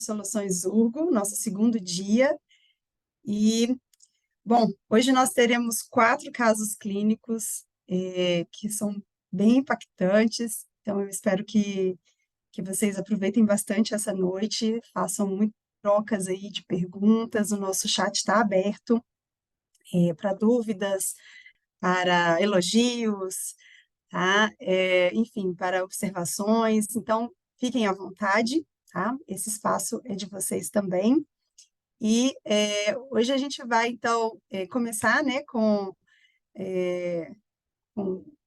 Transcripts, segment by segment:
Soluções Urgo, nosso segundo dia. E, bom, hoje nós teremos 4 casos clínicos que são bem impactantes, então eu espero que vocês aproveitem bastante essa noite, façam muitas trocas aí de perguntas, o nosso chat está aberto para dúvidas, para elogios, tá? Enfim, para observações, então fiquem à vontade, tá? Esse espaço é de vocês também. E hoje a gente vai, então, começar, né,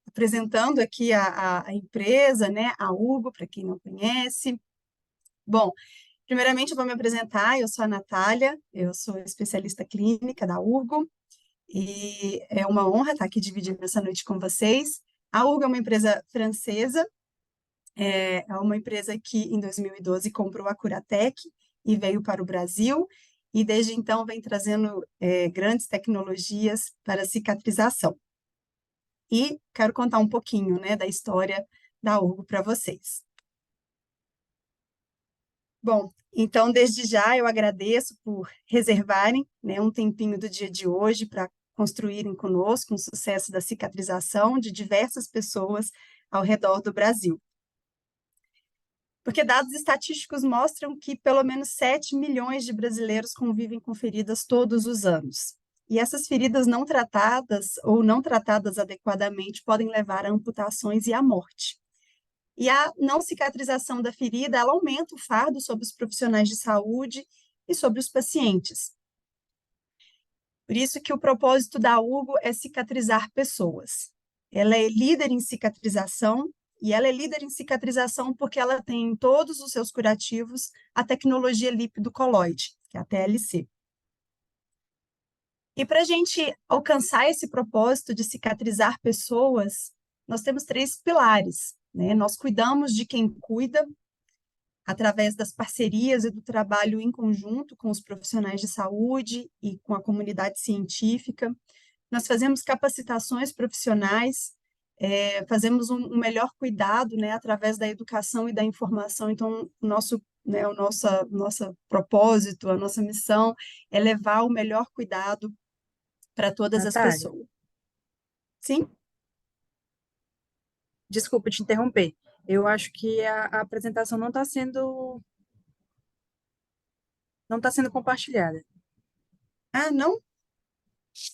apresentando aqui a empresa, né, a Urgo, para quem não conhece. Bom, primeiramente eu vou me apresentar, eu sou a Natália, eu sou especialista clínica da Urgo, e é uma honra estar aqui dividindo essa noite com vocês. A Urgo é uma empresa francesa, é uma empresa que em 2012 comprou a Curatec e veio para o Brasil, e desde então vem trazendo grandes tecnologias para a cicatrização. E quero contar um pouquinho, né, da história da Urgo para vocês. Bom, então desde já eu agradeço por reservarem, né, um tempinho do dia de hoje para construírem conosco um sucesso da cicatrização de diversas pessoas ao redor do Brasil. Porque dados estatísticos mostram que pelo menos 7 milhões de brasileiros convivem com feridas todos os anos. E essas feridas não tratadas ou não tratadas adequadamente podem levar a amputações e à morte. E a não cicatrização da ferida, ela aumenta o fardo sobre os profissionais de saúde e sobre os pacientes. Por isso que o propósito da Urgo é cicatrizar pessoas. Ela é líder em cicatrização, e ela é líder em cicatrização porque ela tem em todos os seus curativos a tecnologia lípido-coloide, que é a TLC. E para a gente alcançar esse propósito de cicatrizar pessoas, nós temos 3 pilares, né? Nós cuidamos de quem cuida, através das parcerias e do trabalho em conjunto com os profissionais de saúde e com a comunidade científica. Nós fazemos capacitações profissionais, fazemos um melhor cuidado, né, através da educação e da informação. Então, o nosso propósito, a nossa missão é levar o melhor cuidado para todas as Natália, pessoas. Sim? desculpa te interromper. Eu acho que a apresentação não está sendo compartilhada. Ah, não? Só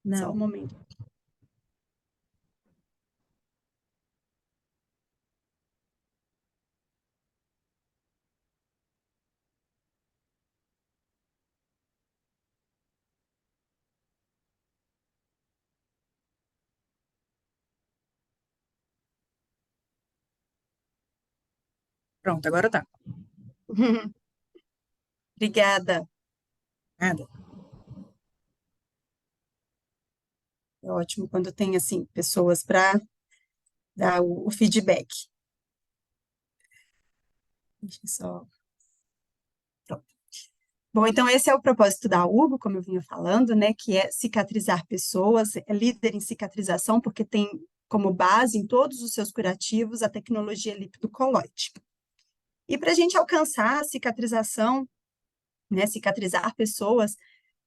um Não. momento. Pronto, agora tá. Obrigada. Nada. É ótimo quando tem, assim, pessoas para dar o feedback. Deixa eu só... Pronto. Bom, então esse é o propósito da Urgo, como eu vinha falando, né, que é cicatrizar pessoas, é líder em cicatrização, porque tem como base em todos os seus curativos a tecnologia lípido-coloide. E para a gente alcançar a cicatrização, né, cicatrizar pessoas,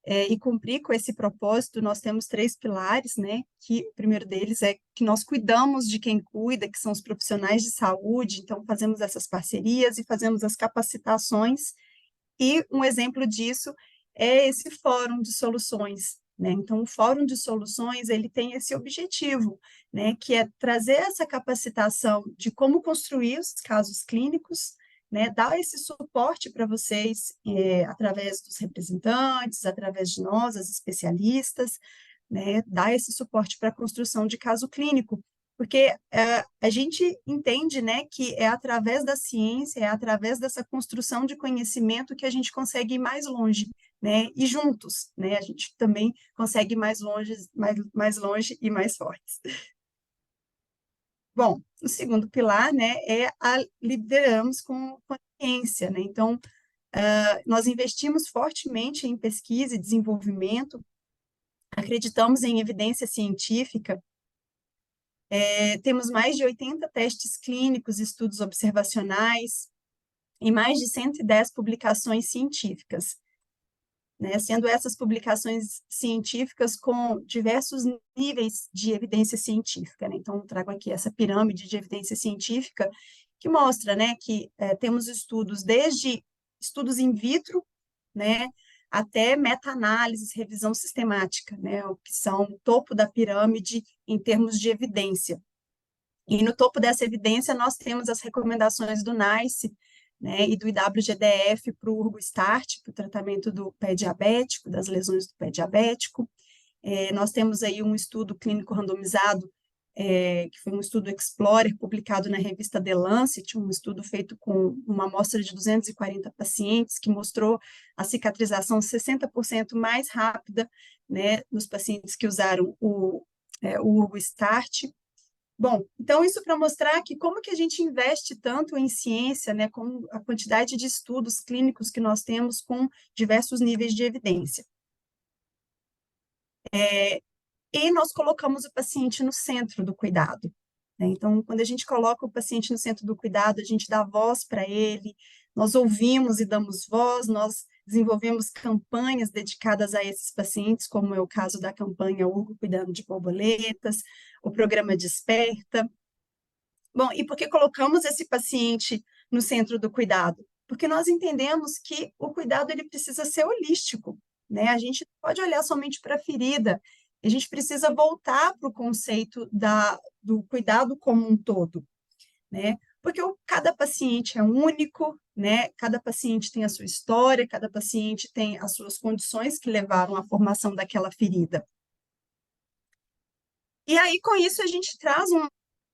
e cumprir com esse propósito, nós temos 3 pilares, né, que o primeiro deles é que nós cuidamos de quem cuida, que são os profissionais de saúde, então fazemos essas parcerias e fazemos as capacitações, e um exemplo disso é esse fórum de soluções, né? Então, o fórum de soluções, ele tem esse objetivo, né, que é trazer essa capacitação de como construir os casos clínicos, né, dar esse suporte para vocês através dos representantes, através de nós, as especialistas, né, dar esse suporte para a construção de caso clínico, porque a gente entende, né, que é através da ciência, é através dessa construção de conhecimento que a gente consegue ir mais longe, né, e juntos, né, a gente também consegue ir mais longe e mais fortes. Bom, o segundo pilar, né, é a lideramos com ciência, né, então, nós investimos fortemente em pesquisa e desenvolvimento, acreditamos em evidência científica. Temos mais de 80 testes clínicos, estudos observacionais, em mais de 110 publicações científicas, né, sendo essas publicações científicas com diversos níveis de evidência científica, né? Então, trago aqui essa pirâmide de evidência científica que mostra, né, que temos estudos desde estudos in vitro, né, até meta-análises, revisão sistemática, né, o que são o topo da pirâmide em termos de evidência. E no topo dessa evidência nós temos as recomendações do NICE, né, e do IWGDF para o Urgo-Start, para o tratamento do pé diabético, das lesões do pé diabético. Nós temos aí um estudo clínico randomizado, que foi um estudo Explorer, publicado na revista The Lancet, um estudo feito com uma amostra de 240 pacientes, que mostrou a cicatrização 60% mais rápida, né, nos pacientes que usaram o Urgo-Start. Bom, então isso para mostrar que como que a gente investe tanto em ciência, né, com a quantidade de estudos clínicos que nós temos com diversos níveis de evidência. E nós colocamos o paciente no centro do cuidado, né? Então, quando a gente coloca o paciente no centro do cuidado, a gente dá voz para ele, nós ouvimos e damos voz, nós desenvolvemos campanhas dedicadas a esses pacientes, como é o caso da campanha Urgo Cuidando de Borboletas, o programa Desperta. Bom, e por que colocamos esse paciente no centro do cuidado? Porque nós entendemos que o cuidado ele precisa ser holístico, né? A gente não pode olhar somente para a ferida, a gente precisa voltar para o conceito do cuidado como um todo, né? Porque cada paciente é único, né? Cada paciente tem a sua história, cada paciente tem as suas condições que levaram à formação daquela ferida. E aí, com isso, a gente traz um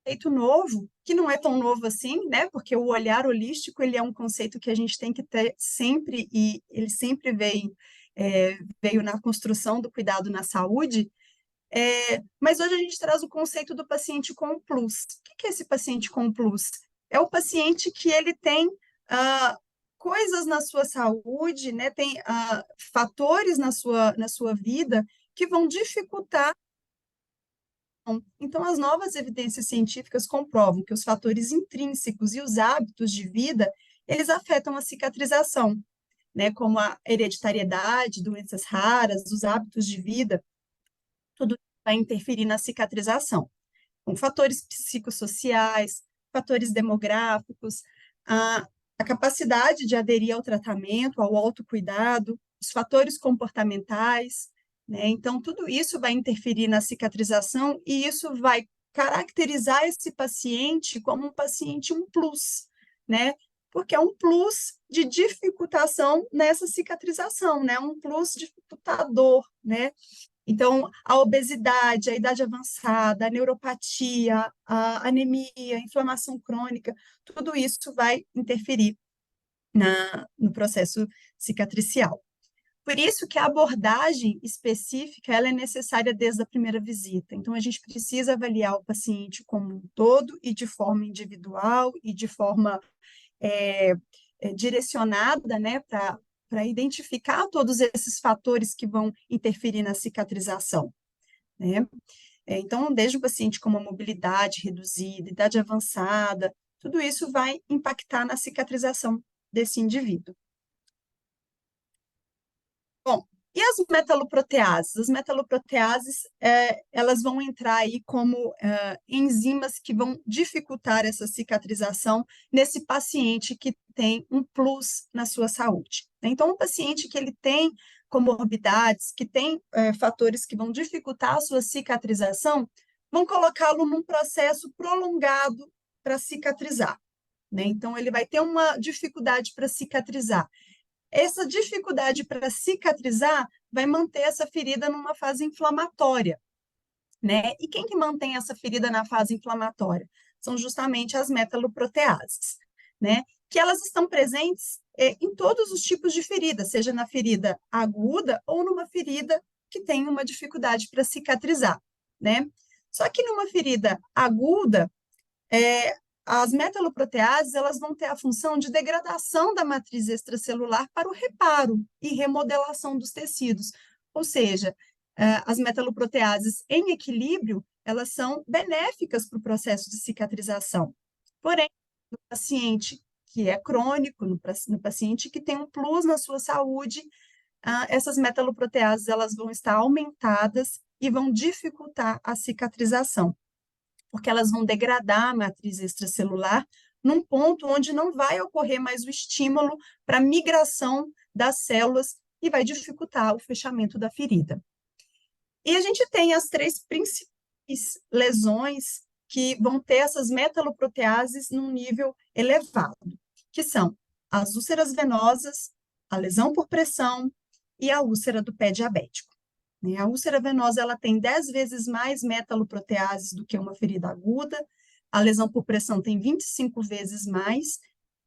conceito novo, que não é tão novo assim, né? Porque o olhar holístico, ele é um conceito que a gente tem que ter sempre, e ele sempre veio na construção do cuidado na saúde, mas hoje a gente traz o conceito do paciente com plus. O que é esse paciente com plus? É o paciente que ele tem coisas na sua saúde, né? Tem fatores na sua vida que vão dificultar. Então, as novas evidências científicas comprovam que os fatores intrínsecos e os hábitos de vida, eles afetam a cicatrização, né, como a hereditariedade, doenças raras, os hábitos de vida, tudo vai interferir na cicatrização. Com fatores psicossociais, fatores demográficos, a capacidade de aderir ao tratamento, ao autocuidado, os fatores comportamentais, né? Então, tudo isso vai interferir na cicatrização e isso vai caracterizar esse paciente como um paciente um plus, né? Porque é um plus de dificultação nessa cicatrização, né? Um plus dificultador, né? Então, a obesidade, a idade avançada, a neuropatia, a anemia, a inflamação crônica, tudo isso vai interferir no processo cicatricial. Por isso que a abordagem específica ela é necessária desde a primeira visita. Então, a gente precisa avaliar o paciente como um todo e de forma individual e de forma direcionada, né, para identificar todos esses fatores que vão interferir na cicatrização, né? Então, desde o paciente com uma mobilidade reduzida, idade avançada, tudo isso vai impactar na cicatrização desse indivíduo. Bom, e as metaloproteases? As metaloproteases, elas vão entrar aí como enzimas que vão dificultar essa cicatrização nesse paciente que tem um plus na sua saúde. Então, um paciente que ele tem comorbidades, que tem fatores que vão dificultar a sua cicatrização, vão colocá-lo num processo prolongado para cicatrizar, né? Então, ele vai ter uma dificuldade para cicatrizar. Essa dificuldade para cicatrizar vai manter essa ferida numa fase inflamatória, né? E quem que mantém essa ferida na fase inflamatória? São justamente as metaloproteases, né? Que elas estão presentes em todos os tipos de ferida, seja na ferida aguda ou numa ferida que tem uma dificuldade para cicatrizar, né? Só que numa ferida aguda, as metaloproteases elas vão ter a função de degradação da matriz extracelular para o reparo e remodelação dos tecidos. Ou seja, as metaloproteases em equilíbrio, elas são benéficas para o processo de cicatrização. Porém, no paciente que é crônico, no paciente que tem um plus na sua saúde, essas metaloproteases elas vão estar aumentadas e vão dificultar a cicatrização, porque elas vão degradar a matriz extracelular num ponto onde não vai ocorrer mais o estímulo para a migração das células e vai dificultar o fechamento da ferida. E a gente tem as três principais lesões que vão ter essas metaloproteases num nível elevado, que são as úlceras venosas, a lesão por pressão e a úlcera do pé diabético. A úlcera venosa ela tem 10 vezes mais metaloproteases do que uma ferida aguda, a lesão por pressão tem 25 vezes mais,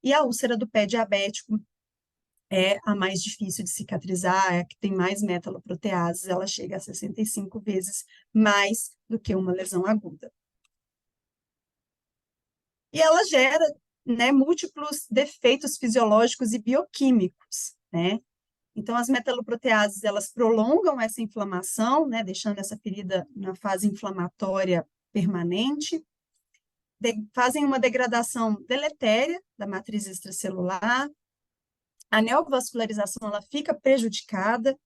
e a úlcera do pé diabético é a mais difícil de cicatrizar, é a que tem mais metaloproteases, ela chega a 65 vezes mais do que uma lesão aguda. E ela gera, né, múltiplos defeitos fisiológicos e bioquímicos, né? Então, as metaloproteases, elas prolongam essa inflamação, né, deixando essa ferida na fase inflamatória permanente, fazem uma degradação deletéria da matriz extracelular, a neovascularização ela fica prejudicada,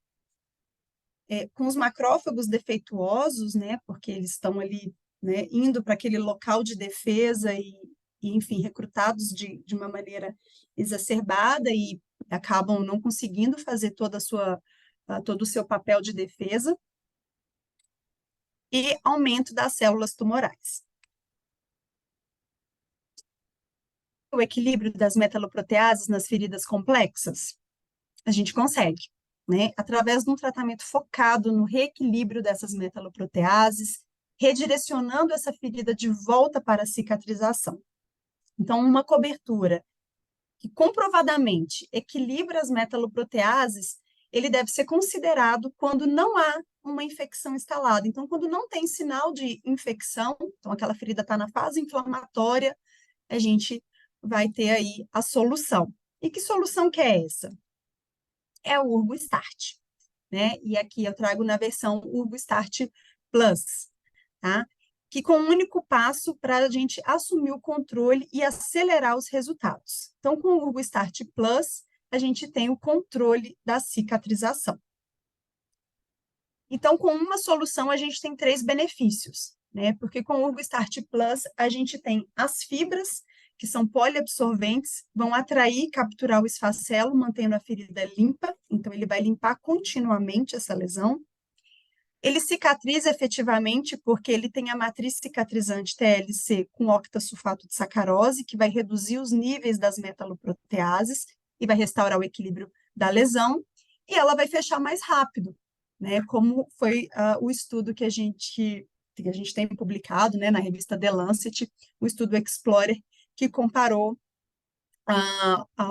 com os macrófagos defeituosos, né, porque eles estão ali, né, indo para aquele local de defesa e, enfim, recrutados de uma maneira exacerbada e acabam não conseguindo fazer todo o seu papel de defesa, e aumento das células tumorais. O equilíbrio das metaloproteases nas feridas complexas, a gente consegue, né? Através de um tratamento focado no reequilíbrio dessas metaloproteases, redirecionando essa ferida de volta para a cicatrização. Então, uma cobertura que comprovadamente equilibra as metaloproteases, ele deve ser considerado quando não há uma infecção instalada. Então, quando não tem sinal de infecção, então aquela ferida está na fase inflamatória, a gente vai ter aí a solução. E que solução que é essa? É o UrgoStart, né? E aqui eu trago na versão UrgoStart Plus, tá? Que com um único passo para a gente assumir o controle e acelerar os resultados. Então, com o UrgoStart Plus, a gente tem o controle da cicatrização. Então, com uma solução, a gente tem 3 benefícios, né? Porque com o UrgoStart Plus, a gente tem as fibras, que são poliabsorventes, vão atrair e capturar o esfacelo, mantendo a ferida limpa, então ele vai limpar continuamente essa lesão. Ele cicatriza efetivamente porque ele tem a matriz cicatrizante TLC com octasulfato de sacarose, que vai reduzir os níveis das metaloproteases e vai restaurar o equilíbrio da lesão, e ela vai fechar mais rápido, né? Como foi o estudo que a gente tem publicado, né, na revista The Lancet, o estudo Explorer, que comparou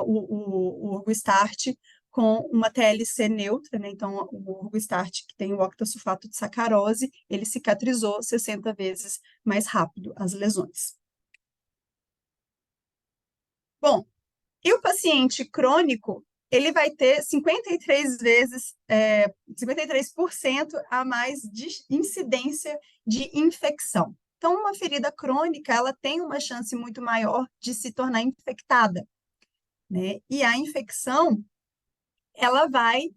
o UrgoStart com uma TLC neutra, né? Então, o UrgoStart, que tem o octasulfato de sacarose, ele cicatrizou 60 vezes mais rápido as lesões. Bom, e o paciente crônico, ele vai ter 53% a mais de incidência de infecção. Então, uma ferida crônica, ela tem uma chance muito maior de se tornar infectada, né? E a infecção, ela vai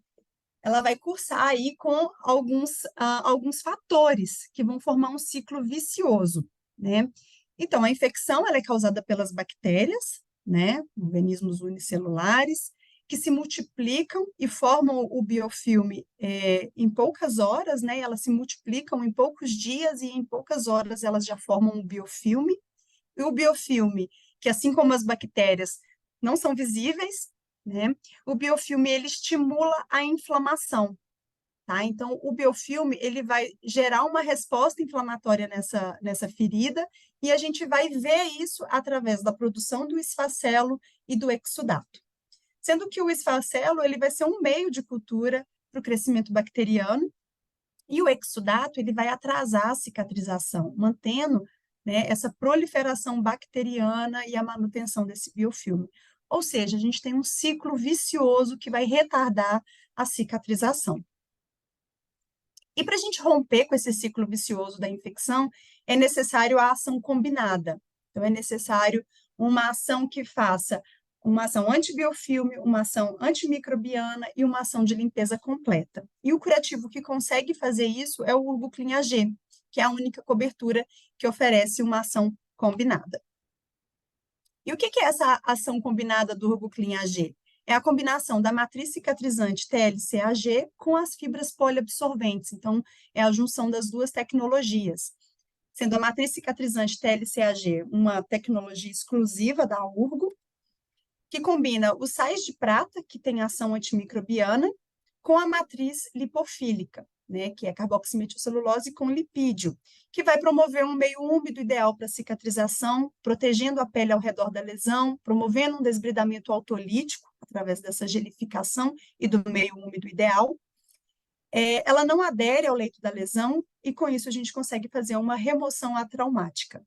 cursar aí com alguns fatores que vão formar um ciclo vicioso, né? Então, a infecção, ela é causada pelas bactérias, né? Organismos unicelulares, que se multiplicam e formam o biofilme em poucas horas, né? Elas se multiplicam em poucos dias e em poucas horas elas já formam um biofilme. E o biofilme, que assim como as bactérias não são visíveis, né? O biofilme ele estimula a inflamação, tá? Então, o biofilme ele vai gerar uma resposta inflamatória nessa ferida e a gente vai ver isso através da produção do esfacelo e do exudato. Sendo que o esfacelo ele vai ser um meio de cultura para o crescimento bacteriano e o exudato ele vai atrasar a cicatrização, mantendo, né, essa proliferação bacteriana e a manutenção desse biofilme. Ou seja, a gente tem um ciclo vicioso que vai retardar a cicatrização. E para a gente romper com esse ciclo vicioso da infecção, é necessário a ação combinada. Então, é necessário uma ação que faça uma ação antibiofilme, uma ação antimicrobiana e uma ação de limpeza completa. E o curativo que consegue fazer isso é o Urboclean AG, que é a única cobertura que oferece uma ação combinada. E o que é essa ação combinada do Urboclean AG? É a combinação da matriz cicatrizante TLC-AG com as fibras poliabsorventes. Então, é a junção das duas tecnologias. Sendo a matriz cicatrizante TLC-AG uma tecnologia exclusiva da Urgo, que combina os sais de prata, que tem ação antimicrobiana, com a matriz lipofílica, né, que é carboximetilcelulose com lipídio, que vai promover um meio úmido ideal para cicatrização, protegendo a pele ao redor da lesão, promovendo um desbridamento autolítico, através dessa gelificação e do meio úmido ideal. Ela não adere ao leito da lesão, e com isso a gente consegue fazer uma remoção atraumática.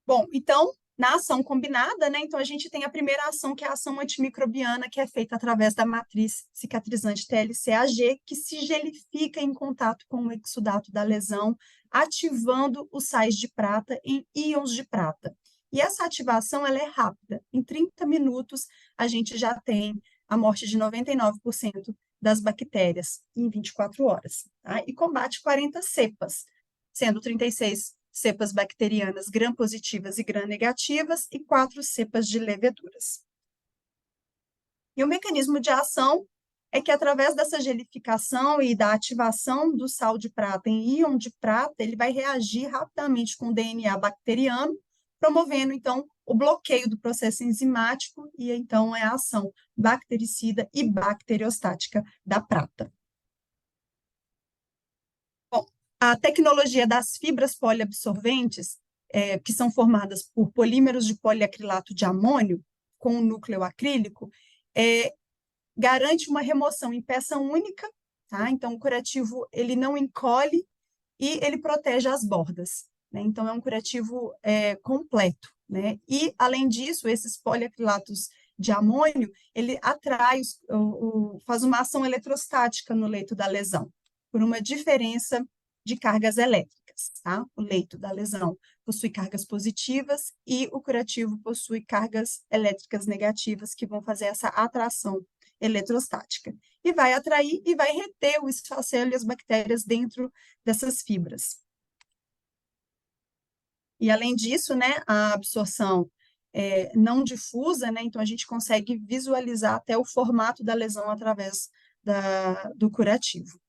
Bom, então, na ação combinada, né, então a gente tem a primeira ação, que é a ação antimicrobiana, que é feita através da matriz cicatrizante TLC-AG, que se gelifica em contato com o exudato da lesão, ativando os sais de prata em íons de prata. E essa ativação ela é rápida. Em 30 minutos, a gente já tem a morte de 99% das bactérias em 24 horas. Tá? E combate 40 cepas, sendo 36 cepas bacterianas gram-positivas e gram-negativas e 4 cepas de leveduras. E o mecanismo de ação é que, através dessa gelificação e da ativação do sal de prata em íon de prata, ele vai reagir rapidamente com o DNA bacteriano, promovendo, então, o bloqueio do processo enzimático e, então, é a ação bactericida e bacteriostática da prata. A tecnologia das fibras poliabsorventes, que são formadas por polímeros de poliacrilato de amônio com núcleo acrílico, garante uma remoção em peça única, tá? Então, o curativo ele não encolhe e ele protege as bordas, né? Então, é um curativo completo, né? E, além disso, esses poliacrilatos de amônio, ele atrai, faz uma ação eletrostática no leito da lesão, por uma diferença de cargas elétricas, tá? O leito da lesão possui cargas positivas e o curativo possui cargas elétricas negativas, que vão fazer essa atração eletrostática. E vai atrair e vai reter o esfacelo e as bactérias dentro dessas fibras. E, além disso, né, a absorção não difusa, né, então a gente consegue visualizar até o formato da lesão através do curativo.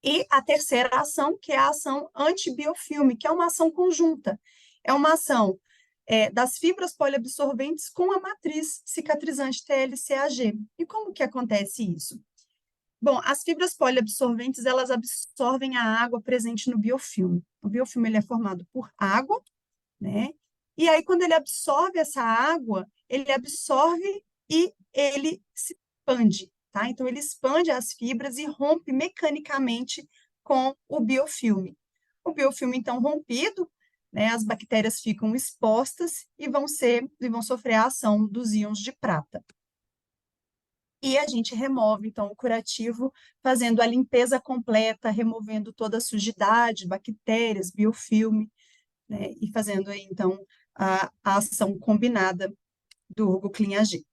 E a terceira ação, que é a ação antibiofilme, que é uma ação conjunta. É uma ação das fibras poliabsorventes com a matriz cicatrizante TLC-AG. E como que acontece isso? Bom, as fibras poliabsorventes, elas absorvem a água presente no biofilme. O biofilme ele é formado por água, né? E aí, quando ele absorve essa água, ele absorve e ele se expande, tá? Então, ele expande as fibras e rompe mecanicamente com o biofilme. O biofilme, então, rompido, né, as bactérias ficam expostas e vão sofrer a ação dos íons de prata. E a gente remove, então, o curativo, fazendo a limpeza completa, removendo toda a sujidade, bactérias, biofilme, né, e fazendo aí, então, a ação combinada do Urboclean AG.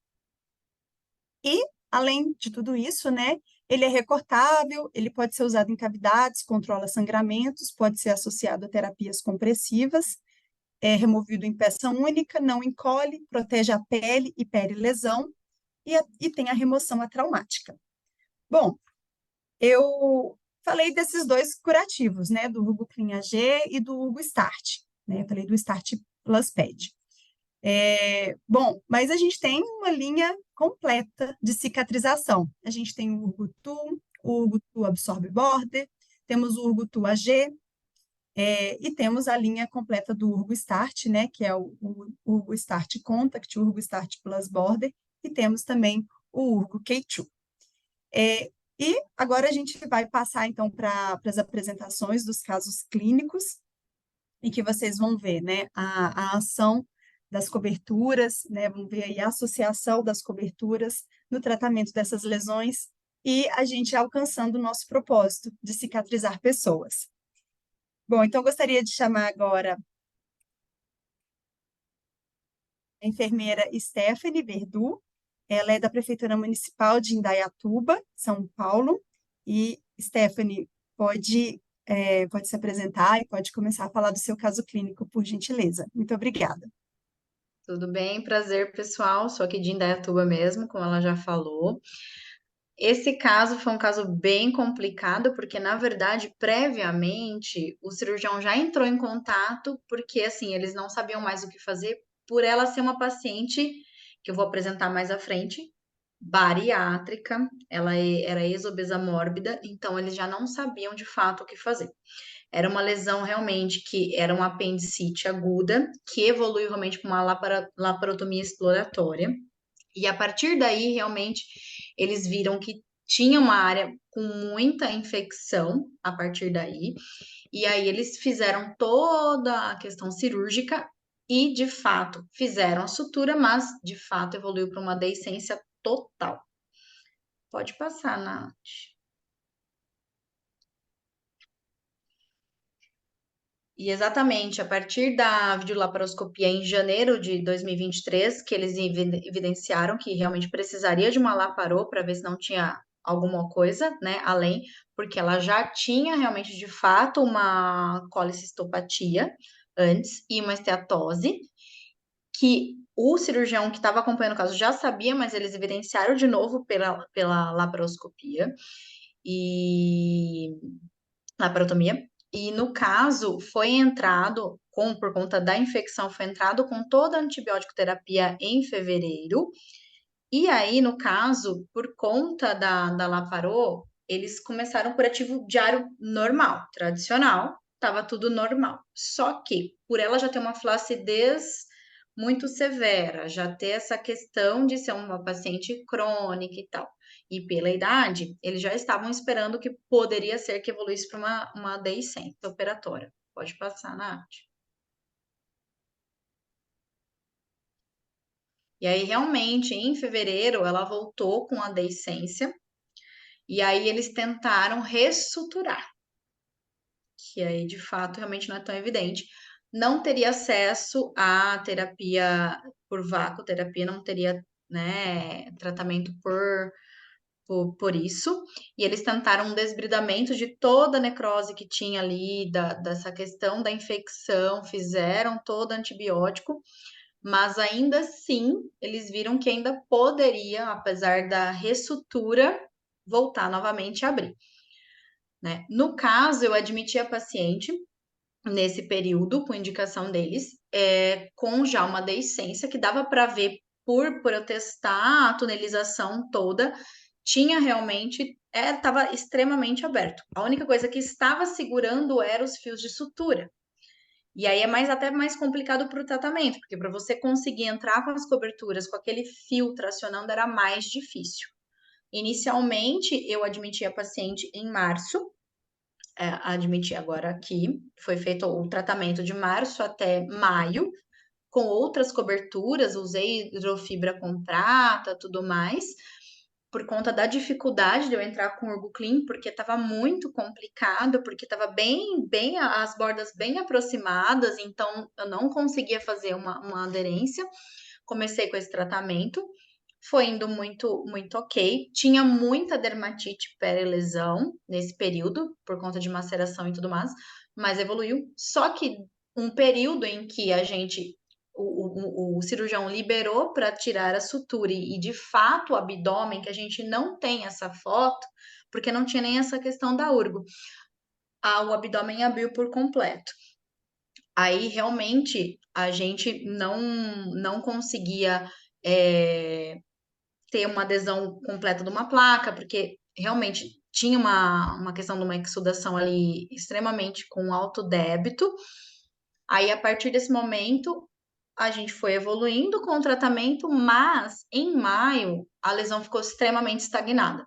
E, além de tudo isso, né, ele é recortável, ele pode ser usado em cavidades, controla sangramentos, pode ser associado a terapias compressivas, é removido em peça única, não encolhe, protege a pele e perilesão, e tem a remoção atraumática. Bom, eu falei desses dois curativos, né, do Urboclean AG e do UrboStart, né, eu falei do Start Plus Pad. Bom, mas a gente tem uma linha completa de cicatrização. A gente tem o Urgotu, o Urgotu Absorbe Border, temos o Urgotu AG, e temos a linha completa do UrboStart, né, que é o UrboStart Contact, o UrboStart Plus Border, e temos também o Urgo K2. E agora a gente vai passar, então, para as apresentações dos casos clínicos, em que vocês vão ver, né, a ação das coberturas, né, vão ver aí a associação das coberturas no tratamento dessas lesões e a gente alcançando o nosso propósito de cicatrizar pessoas. Bom, então gostaria de chamar agora a enfermeira Stephanie Verdu, ela é da Prefeitura Municipal de Indaiatuba, São Paulo, e Stephanie, pode se apresentar e pode começar a falar do seu caso clínico, por gentileza. Muito obrigada. Tudo bem? Prazer, pessoal. Sou aqui de Indaiatuba mesmo, como ela já falou. Esse caso foi um caso bem complicado, porque, na verdade, previamente, o cirurgião já entrou em contato, porque, assim, eles não sabiam mais o que fazer, por ela ser uma paciente, que eu vou apresentar mais à frente, bariátrica, ela era ex-obesa mórbida, então eles já não sabiam de fato o que fazer. Era uma lesão realmente que era uma apendicite aguda, que evoluiu realmente para uma laparotomia exploratória. E a partir daí, realmente, eles viram que tinha uma área com muita infecção a partir daí. E aí eles fizeram toda a questão cirúrgica e, de fato, fizeram a sutura, mas, de fato, evoluiu para uma deiscência total. Pode passar, Nath. E exatamente, a partir da videolaparoscopia em janeiro de 2023, que eles evidenciaram que realmente precisaria de uma laparô para ver se não tinha alguma coisa, né, além, porque ela já tinha realmente, de fato, uma colicistopatia antes e uma esteatose, que o cirurgião que estava acompanhando o caso já sabia, mas eles evidenciaram de novo pela laparoscopia e laparotomia. E no caso, foi entrado, por conta da infecção, foi entrado com toda a antibiótico terapia em fevereiro. E aí, no caso, por conta da Laparô, eles começaram o curativo diário normal, tradicional, estava tudo normal. Só que, por ela já ter uma flacidez muito severa, já ter essa questão de ser uma paciente crônica e tal, e pela idade, eles já estavam esperando que poderia ser que evoluísse para uma deiscência operatória. Pode passar, Nath. E aí, realmente, em fevereiro, ela voltou com a deiscência, e aí eles tentaram ressuturar, que aí, de fato, realmente não é tão evidente. Não teria acesso à terapia por vácuo, terapia não teria, né, tratamento por isso, e eles tentaram um desbridamento de toda a necrose que tinha ali, dessa questão da infecção, fizeram todo antibiótico, mas ainda assim, eles viram que ainda poderia, apesar da ressutura, voltar novamente a abrir, né? No caso, eu admiti a paciente nesse período, com indicação deles, com já uma deiscência, que dava para ver por eu testar a tunelização toda, tinha realmente, estava extremamente aberto. A única coisa que estava segurando eram os fios de sutura. E aí é até mais complicado para o tratamento, porque para você conseguir entrar com as coberturas, com aquele fio tracionando, era mais difícil. Inicialmente, eu admiti a paciente em março, admiti agora aqui, foi feito o tratamento de março até maio, com outras coberturas, usei hidrofibra comprata, tudo mais, por conta da dificuldade de eu entrar com Urguclean, porque estava muito complicado, porque estava bem, as bordas bem aproximadas, então eu não conseguia fazer uma aderência. Comecei com esse tratamento, foi indo muito, muito ok. Tinha muita dermatite perelesão nesse período, por conta de maceração e tudo mais, mas evoluiu. Só que um período em que o cirurgião liberou para tirar a sutura e de fato o abdômen, que a gente não tem essa foto, porque não tinha nem essa questão da urgo. O abdômen abriu por completo. Aí realmente a gente não conseguia ter uma adesão completa de uma placa, porque realmente tinha uma questão de uma exudação ali extremamente com alto débito. Aí, a partir desse momento, a gente foi evoluindo com o tratamento, mas em maio a lesão ficou extremamente estagnada,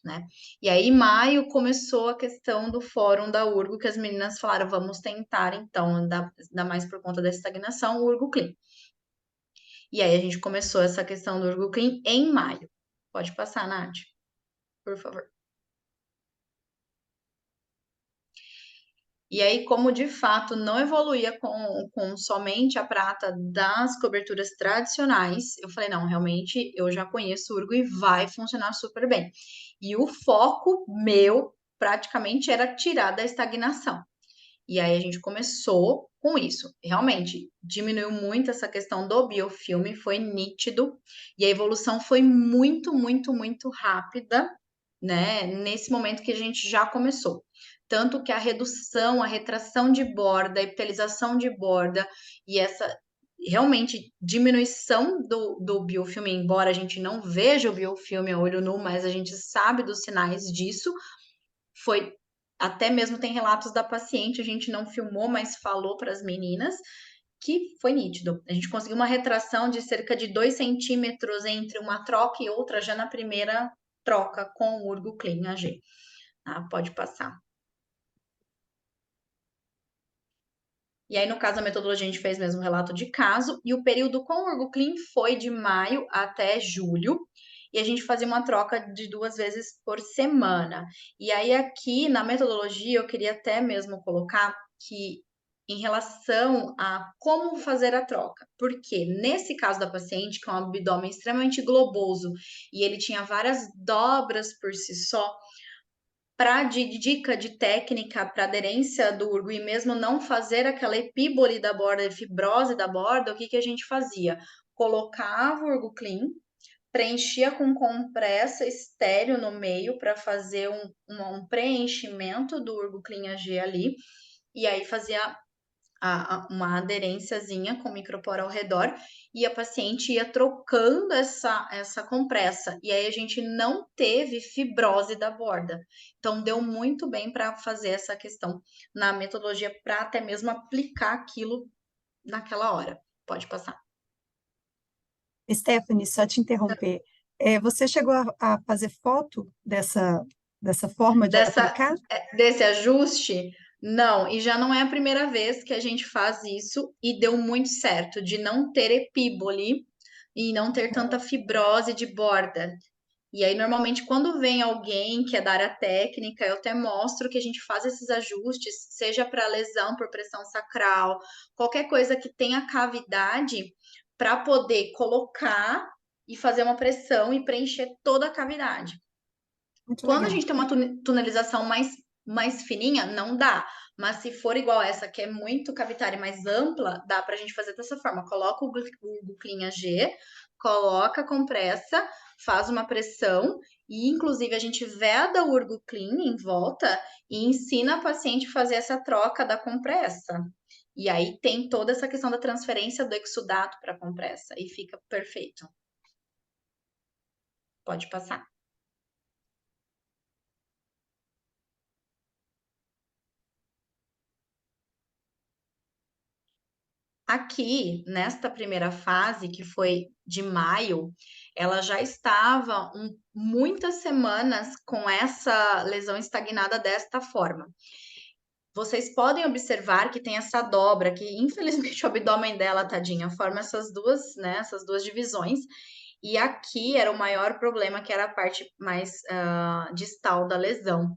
né? E aí, em maio, começou a questão do fórum da Urgo, que as meninas falaram, vamos tentar, então, ainda mais por conta da estagnação, o Urgo Clean. E aí, a gente começou essa questão do Urgo Clean em maio. Pode passar, Nath, por favor. E aí, como de fato não evoluía com somente a prata das coberturas tradicionais, eu falei, não, realmente eu já conheço o Urgo e vai funcionar super bem. E o foco meu praticamente era tirar da estagnação. E aí a gente começou com isso. Realmente, diminuiu muito essa questão do biofilme, foi nítido, e a evolução foi muito, muito, muito rápida, né? Nesse momento que a gente já começou. Tanto que a redução, a retração de borda, a epitelização de borda e essa realmente diminuição do biofilme, embora a gente não veja o biofilme a olho nu, mas a gente sabe dos sinais disso, foi até mesmo tem relatos da paciente, a gente não filmou, mas falou para as meninas que foi nítido. A gente conseguiu uma retração de cerca de 2 centímetros entre uma troca e outra já na primeira troca com o Urgo Clean AG. Ah, pode passar. E aí, no caso, a metodologia a gente fez mesmo um relato de caso, e o período com o Urgo Clean foi de maio até julho, e a gente fazia uma troca de 2 vezes por semana. E aí, aqui na metodologia, eu queria até mesmo colocar que em relação a como fazer a troca, porque nesse caso da paciente, que é um abdômen extremamente globoso e ele tinha várias dobras por si só, para de dica de técnica para aderência do urgo e mesmo não fazer aquela epíbole da borda, fibrose da borda, o que a gente fazia? Colocava o urgo clean, preenchia com compressa estéreo no meio para fazer um preenchimento do urgo clean AG ali, e aí fazia uma aderênciazinha com micropora ao redor e a paciente ia trocando essa compressa. E aí a gente não teve fibrose da borda. Então, deu muito bem para fazer essa questão na metodologia para até mesmo aplicar aquilo naquela hora. Pode passar. Stephanie, só te interromper. Você chegou a fazer foto dessa forma de aplicar? Desse ajuste, não, e já não é a primeira vez que a gente faz isso e deu muito certo, de não ter epíbole e não ter tanta fibrose de borda. E aí, normalmente, quando vem alguém que é da área técnica, eu até mostro que a gente faz esses ajustes, seja para lesão por pressão sacral, qualquer coisa que tenha cavidade, para poder colocar e fazer uma pressão e preencher toda a cavidade. Muito Quando a legal. gente tem uma tunelização mais fininha, não dá. Mas se for igual essa, que é muito cavitária e mais ampla, dá pra gente fazer dessa forma. Coloca o Gluclin AG, coloca a compressa, faz uma pressão e, inclusive, a gente veda o Urgo Clean em volta e ensina a paciente a fazer essa troca da compressa. E aí tem toda essa questão da transferência do exudato para a compressa e fica perfeito. Pode passar. Aqui, nesta primeira fase, que foi de maio, ela já estava muitas semanas com essa lesão estagnada desta forma. Vocês podem observar que tem essa dobra, que infelizmente o abdômen dela, tadinha, forma essas duas, né, essas duas divisões. E aqui era o maior problema, que era a parte mais distal da lesão.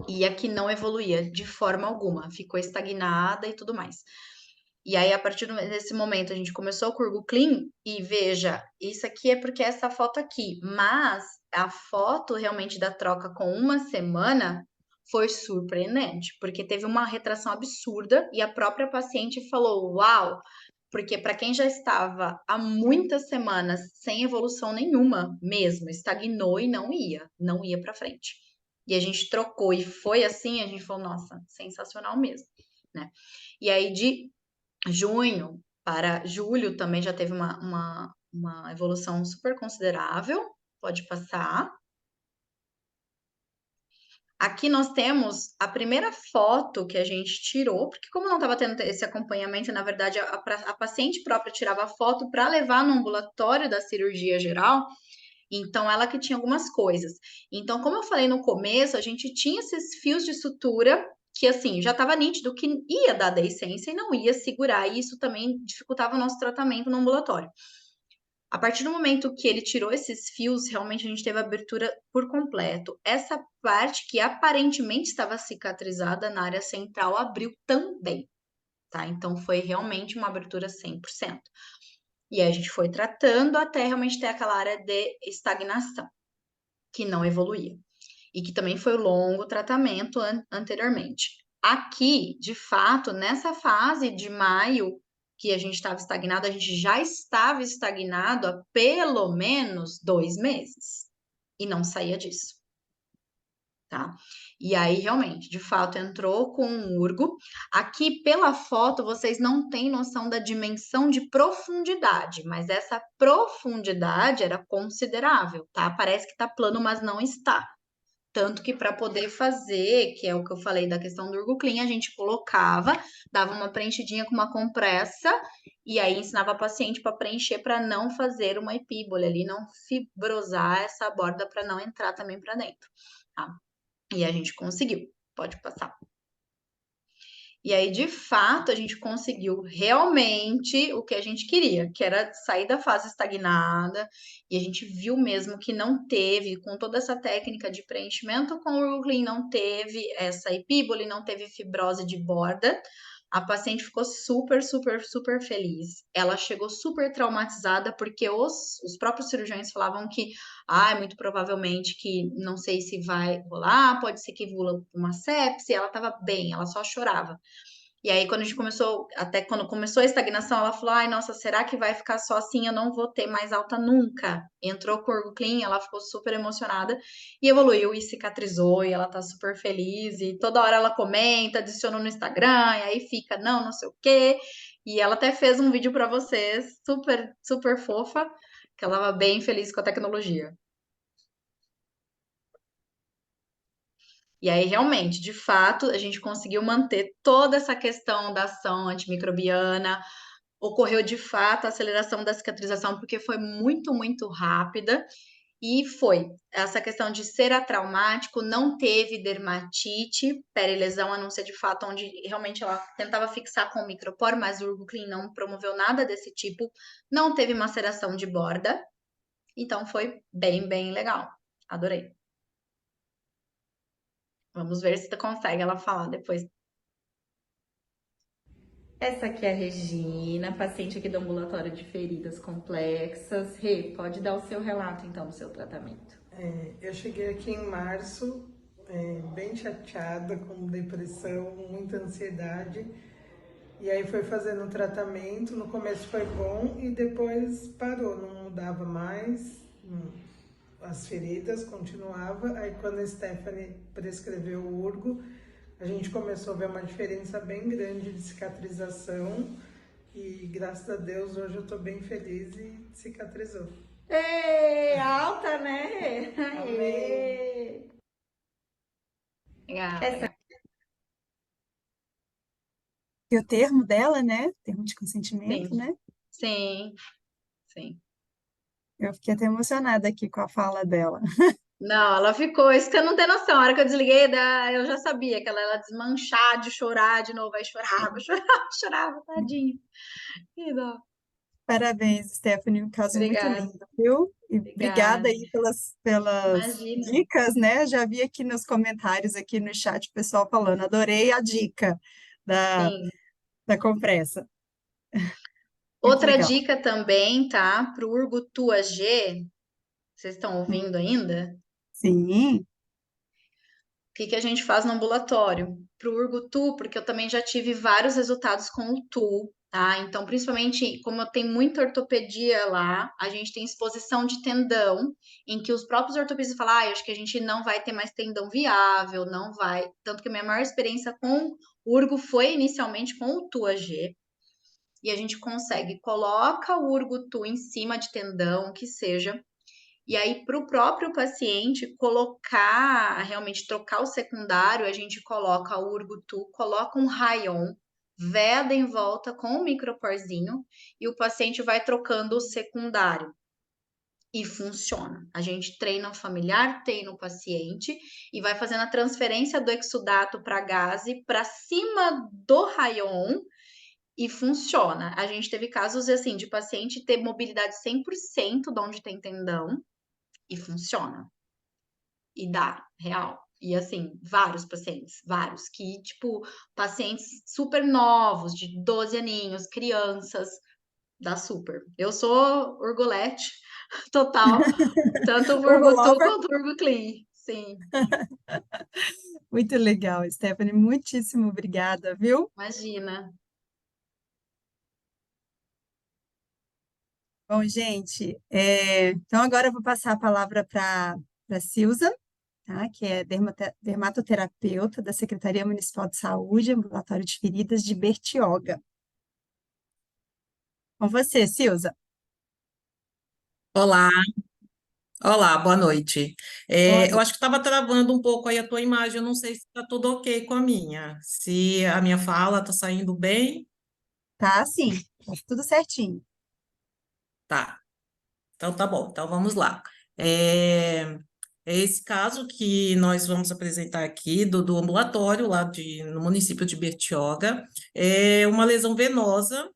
E aqui não evoluía de forma alguma, ficou estagnada e tudo mais. E aí, a partir desse momento, a gente começou com o Urgo Clean e veja, isso aqui é porque é essa foto aqui, mas a foto realmente da troca com uma semana foi surpreendente, porque teve uma retração absurda e a própria paciente falou: Uau! Porque para quem já estava há muitas semanas sem evolução nenhuma, mesmo, estagnou e não ia para frente. E a gente trocou e foi assim, a gente falou: Nossa, sensacional mesmo, né? E aí, de junho para julho também já teve uma evolução super considerável. Pode passar. Aqui nós temos a primeira foto que a gente tirou, porque como não estava tendo esse acompanhamento, na verdade a paciente própria tirava a foto para levar no ambulatório da cirurgia geral, então ela que tinha algumas coisas. Então, como eu falei no começo, a gente tinha esses fios de sutura que assim, já estava nítido que ia dar deiscência e não ia segurar, e isso também dificultava o nosso tratamento no ambulatório. A partir do momento que ele tirou esses fios, realmente a gente teve abertura por completo. Essa parte que aparentemente estava cicatrizada na área central abriu também, tá? Então foi realmente uma abertura 100%. E aí a gente foi tratando até realmente ter aquela área de estagnação, que não evoluía. E que também foi um longo tratamento anteriormente. Aqui, de fato, nessa fase de maio, que a gente estava estagnado, a gente já estava estagnado há pelo menos 2 meses. E não saía disso, tá? E aí, realmente, de fato, entrou com um urgo. Aqui, pela foto, vocês não têm noção da dimensão de profundidade, mas essa profundidade era considerável, tá? Parece que tá plano, mas não está. Tanto que para poder fazer, que é o que eu falei da questão do Urgo Clean, a gente colocava, dava uma preenchidinha com uma compressa e aí ensinava a paciente para preencher para não fazer uma epíbole ali, não fibrosar essa borda para não entrar também para dentro, tá? E a gente conseguiu. Pode passar. E aí, de fato, a gente conseguiu realmente o que a gente queria, que era sair da fase estagnada, e a gente viu mesmo que não teve, com toda essa técnica de preenchimento com o Urgo Clean, não teve essa epíbole, não teve fibrose de borda. A paciente ficou super, super, super feliz. Ela chegou super traumatizada, porque os próprios cirurgiões falavam que, muito provavelmente que não sei se vai rolar, pode ser que evula uma sepse. Ela estava bem, ela só chorava. E aí, quando a gente começou, até quando começou a estagnação, ela falou: ai, nossa, será que vai ficar só assim? Eu não vou ter mais alta nunca. Entrou com o Urgo Clean, ela ficou super emocionada e evoluiu e cicatrizou, e ela tá super feliz. E toda hora ela comenta, adiciona no Instagram, e aí fica, não sei o quê. E ela até fez um vídeo para vocês, super, super fofa, que ela tava bem feliz com a tecnologia. E aí, realmente, de fato, a gente conseguiu manter toda essa questão da ação antimicrobiana. Ocorreu de fato a aceleração da cicatrização, porque foi muito, muito rápida. E foi essa questão de ser atraumático, não teve dermatite, perilesão, a não ser de fato onde realmente ela tentava fixar com o microporo, mas o Urgo Clean não promoveu nada desse tipo. Não teve maceração de borda. Então foi bem, bem legal. Adorei. Vamos ver se tu consegue ela falar depois. Essa aqui é a Regina, paciente aqui do ambulatório de feridas complexas. Rê, pode dar o seu relato então do seu tratamento. Eu cheguei aqui em março, bem chateada, com depressão, muita ansiedade. E aí foi fazendo o tratamento, no começo foi bom e depois parou, não mudava mais. As feridas continuava. Aí quando a Stephanie prescreveu o Urgo, a gente começou a ver uma diferença bem grande de cicatrização e graças a Deus hoje eu tô bem feliz e cicatrizou. Ei, alta, né? Amém. Essa... E o termo dela, né? Termo de consentimento, Sim, né? sim, sim. Eu fiquei até emocionada aqui com a fala dela. Não, ela ficou, isso que eu não tenho noção. A hora que eu desliguei, eu já sabia que ela ia desmanchar de chorar de novo. Aí chorava, chorava, chorava, tadinha. Que dó. Parabéns, Stephanie, um caso muito Obrigada, lindo, viu? E obrigada obrigada. aí pelas Imagina. dicas, né? Já vi aqui nos comentários, aqui no chat, o pessoal falando, adorei a dica da, Sim. da compressa. Muito Outra legal. dica também, tá? Pro Urgutua G, vocês estão ouvindo ainda? Sim, O que a gente faz no ambulatório? Para o Urgutu, porque eu também já tive vários resultados com o TU, tá? Então, principalmente, como eu tenho muita ortopedia lá, a gente tem exposição de tendão, em que os próprios ortopedistas falam, acho que a gente não vai ter mais tendão viável, não vai. Tanto que a minha maior experiência com o Urgo foi inicialmente com o TU AG, e a gente consegue, coloca o Urgutu em cima de tendão, que seja, e aí, para o próprio paciente colocar, realmente trocar o secundário, a gente coloca o Urgutu, coloca um rayon, veda em volta com o microporzinho e o paciente vai trocando o secundário. E funciona. A gente treina o familiar, treina o paciente e vai fazendo a transferência do exudato para gaze para cima do rayon e funciona. A gente teve casos, assim, de paciente ter mobilidade 100% de onde tem tendão e funciona. E dá, real. E, assim, vários pacientes, vários, que, tipo, pacientes super novos, de 12 aninhos, crianças, dá super. Eu sou Urgolete total, tanto o Urgo Urgotu Lover, quanto o Urgoclean, sim, muito legal, Stephanie, muitíssimo obrigada, viu? imagina. Bom, gente, então agora eu vou passar a palavra para Silza, tá? Que é dermatoterapeuta da Secretaria Municipal de Saúde, Ambulatório de Feridas de Bertioga. Com você, Silza. Olá, olá, boa noite. Boa Eu noite. acho que estava travando um pouco aí a tua imagem, eu não sei se está tudo ok com a minha. Se a minha fala está saindo bem, Tá, sim, tá tudo certinho. tá. Então tá bom, então vamos lá. É, é esse caso que nós vamos apresentar aqui do ambulatório lá no município de Bertioga. É uma lesão venosa.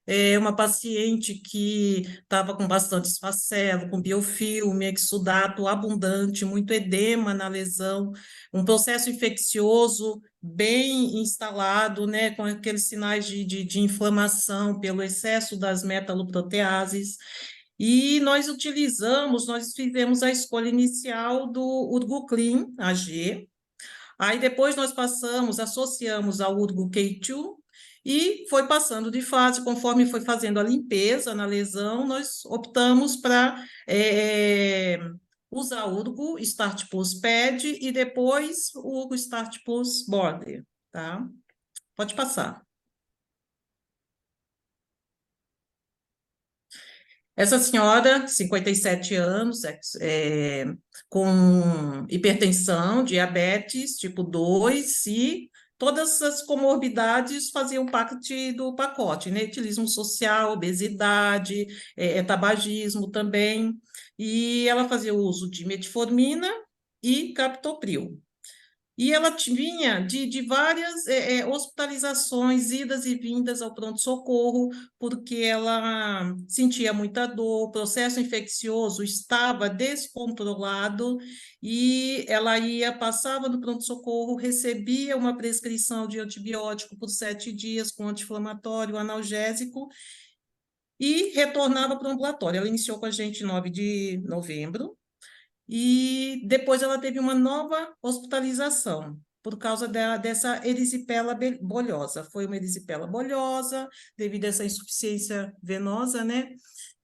É uma paciente que estava com bastante esfacelo, com biofilme, exudato abundante, muito edema na lesão, um processo infeccioso bem instalado, né, com aqueles sinais de inflamação pelo excesso das metaloproteases. E nós fizemos a escolha inicial do Urgoclean AG. Aí depois nós associamos ao Urgo K2 e foi passando de fase, conforme foi fazendo a limpeza na lesão, nós optamos para usar o Urgo Start Plus Pad e depois o Urgo Start Plus Border, tá? Pode passar. Essa senhora, 57 anos, com hipertensão, diabetes tipo 2 e todas as comorbidades faziam parte do pacote, né? Etilismo social, obesidade, tabagismo também. E ela fazia uso de metformina e captopril. E ela vinha de várias hospitalizações, idas e vindas ao pronto-socorro, porque ela sentia muita dor, o processo infeccioso estava descontrolado, e ela passava no pronto-socorro, recebia uma prescrição de antibiótico por 7 dias, com anti-inflamatório, analgésico, e retornava para o ambulatório. Ela iniciou com a gente em 9 de novembro, e depois ela teve uma nova hospitalização por causa dessa erisipela bolhosa. Foi uma erisipela bolhosa, devido a essa insuficiência venosa, né?